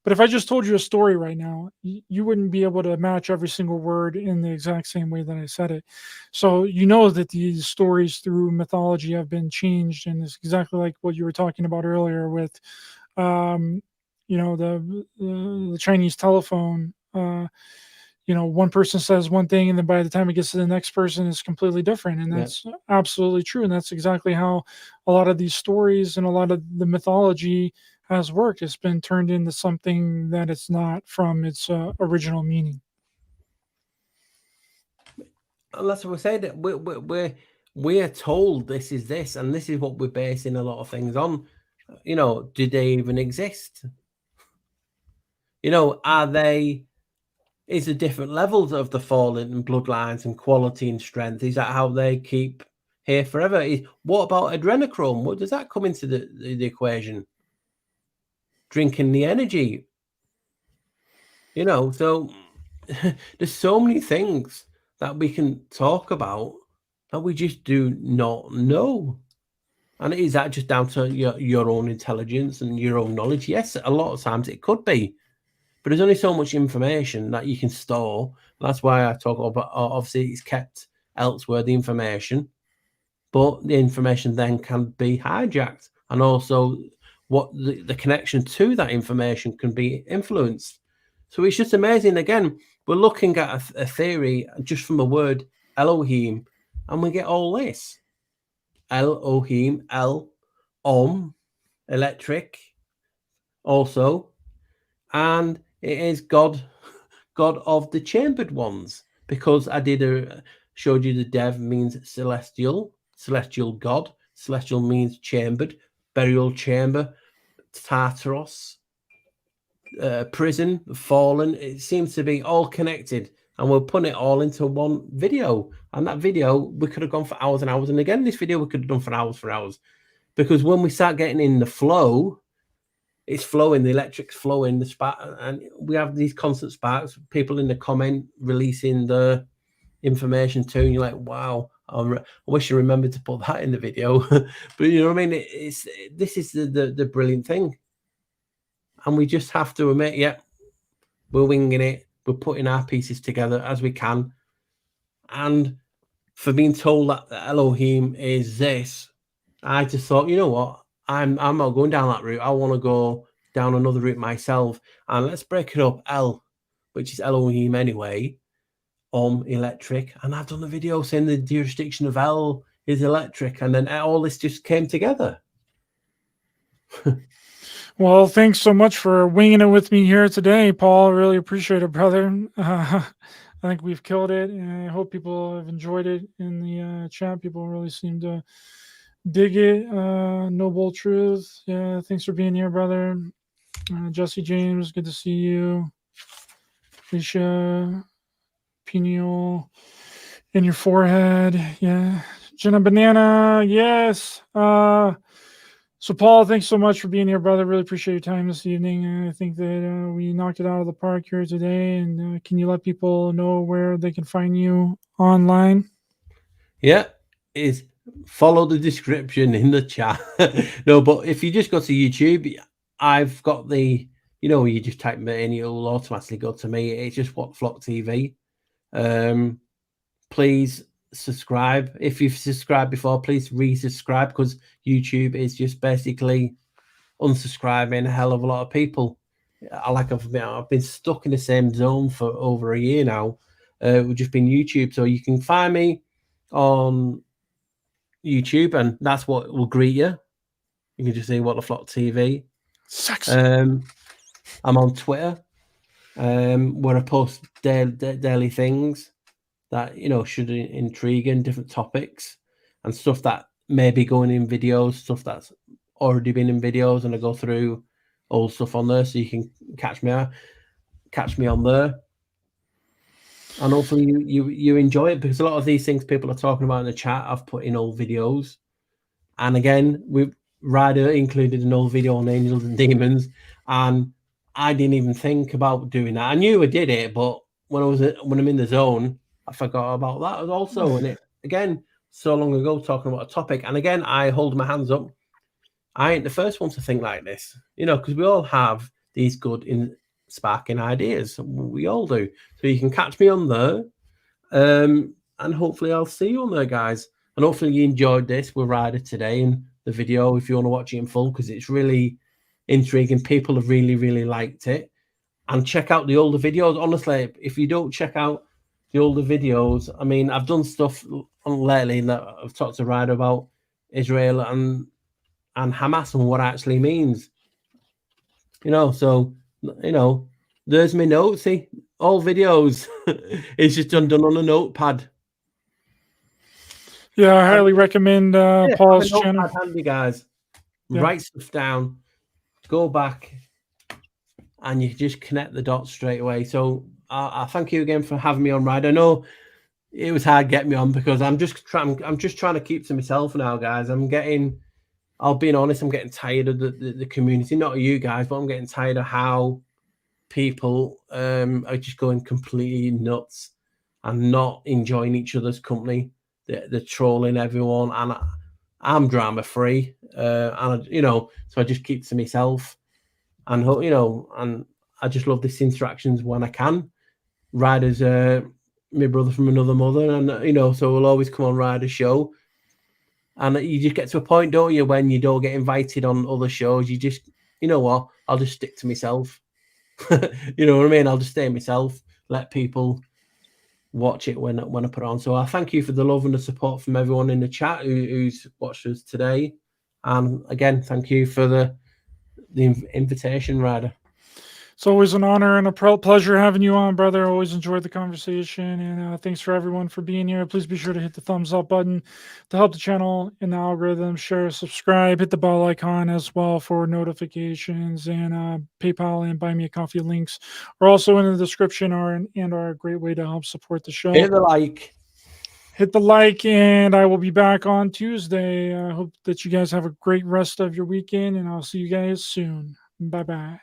But if I just told you a story right now, you wouldn't be able to match every single word in the exact same way that I said it. So you know that these stories through mythology have been changed, and it's exactly like what you were talking about earlier with, the Chinese telephone. One person says one thing, and then by the time it gets to the next person, it's completely different. And that's absolutely true. And that's exactly how a lot of these stories and a lot of the mythology has worked. It's been turned into something that it's not from its original meaning. And that's what we said. We're told this is this, and this is what we're basing a lot of things on. Do they even exist? Are they? Is there different levels of the fallen and bloodlines and quality and strength? Is that how they keep here forever? What about adrenochrome? What does that come into the equation? Drinking the energy. So there's so many things that we can talk about that we just do not know. And is that just down to your own intelligence and your own knowledge? Yes, a lot of times it could be. But there's only so much information that you can store. That's why I talk about, obviously, it's kept elsewhere, the information. But the information then can be hijacked. And also what the connection to that information can be influenced. So it's just amazing. Again, we're looking at a theory just from the word Elohim, and we get all this. Elohim, electric, also. And it is God of the chambered ones, because I showed you the dev means celestial God. Celestial means chambered, burial chamber, Tartaros, prison, fallen. It seems to be all connected, and we'll put it all into one video. And that video, we could have gone for hours and hours. And again, this video we could have done for hours, because when we start getting in the flow, it's flowing, the electric's flowing, the spark, and we have these constant sparks. People in the comment releasing the information too, and you're like, wow, I wish you remembered to put that in the video. But you know what I mean? This is the brilliant thing, and we just have to admit, we're winging it. We're putting our pieces together as we can, and for being told that Elohim is this, I just thought, you know what? I'm not going down that route. I want to go down another route myself. And let's break it up. El, which is Elohim anyway, electric. And I've done a video saying the jurisdiction of El is electric. And then all this just came together. Well, thanks so much for winging it with me here today, Paul. Really appreciate it, brother. I think we've killed it. And I hope people have enjoyed it in the chat. People really seem to dig it. Noble Truth. Yeah, thanks for being here, brother. Jesse James, good to see you. Alicia, pineal in your forehead. Yeah. Jenna Banana, yes. So Paul, thanks so much for being here, brother. Really appreciate your time this evening. I think that we knocked it out of the park here today. And can you let people know where they can find you online? Yeah, is follow the description in the chat. No, but if you just go to YouTube, I've got the, you just type it in, it'll automatically go to me. It's just What Flock TV. Please subscribe. If you've subscribed before, please resubscribe, because YouTube is just basically unsubscribing a hell of a lot of people. I've been stuck in the same zone for over a year now. We've just been YouTube, so you can find me on YouTube, and that's what will greet you. You can just see What the Flock TV. I'm on Twitter, where I post daily things that should intrigue in different topics, and stuff that may be going in videos, stuff that's already been in videos, and I go through old stuff on there, so you can catch me on there. And hopefully you enjoy it, because a lot of these things people are talking about in the chat, I've put in old videos. And again, with Ryder included an old video on angels and demons, and I didn't even think about doing that. I knew I did it, but when I'm in the zone, I forgot about that also. And it, again, so long ago, talking about a topic. And again, I hold my hands up. I ain't the first one to think like this, because we all have these good sparking ideas. We all do. So you can catch me on there, and hopefully I'll see you on there, guys. And hopefully you enjoyed this with Ryder today and the video, if you want to watch it in full, because it's really intriguing. People have really, really liked it. And check out the older videos. Honestly, if you don't check out the older videos, I mean, I've done stuff lately that I've talked to Ryder about Israel and Hamas and what it actually means. You know, so, you know, there's my notes. See, all videos. It's just done on a notepad. Yeah, I highly recommend Paul's channel. Handy, guys. Yeah. Write stuff down, go back, and you just connect the dots straight away. So I thank you again for having me on, Ryder. I know it was hard getting me on because I'm just trying to keep to myself now, guys. I'll be honest, I'm getting tired of the community, not you guys, but I'm getting tired of how people are just going completely nuts and not enjoying each other's company. They're trolling everyone, and I'm drama free, and you know, so I just keep to myself, and you know, and I just love these interactions when I can. Ryder's my brother from another mother, and you know, so we'll always come on Ryder's show, and you just get to a point, don't you, when you don't get invited on other shows, you just, you know what, I'll just stick to myself. You know what I mean? I'll just stay myself, let people watch it when I put it on. So I thank you for the love and the support from everyone in the chat who's watched us today. And again, thank you for the invitation, Ryder. It's always an honor and a pleasure having you on, brother. I always enjoyed the conversation, and thanks for everyone for being here. Please be sure to hit the thumbs up button to help the channel in the algorithm. Share, subscribe, hit the bell icon as well for notifications, and PayPal and Buy Me a Coffee links are also in the description and are a great way to help support the show. Hit the like. Hit the like, and I will be back on Tuesday. I hope that you guys have a great rest of your weekend, and I'll see you guys soon. Bye-bye.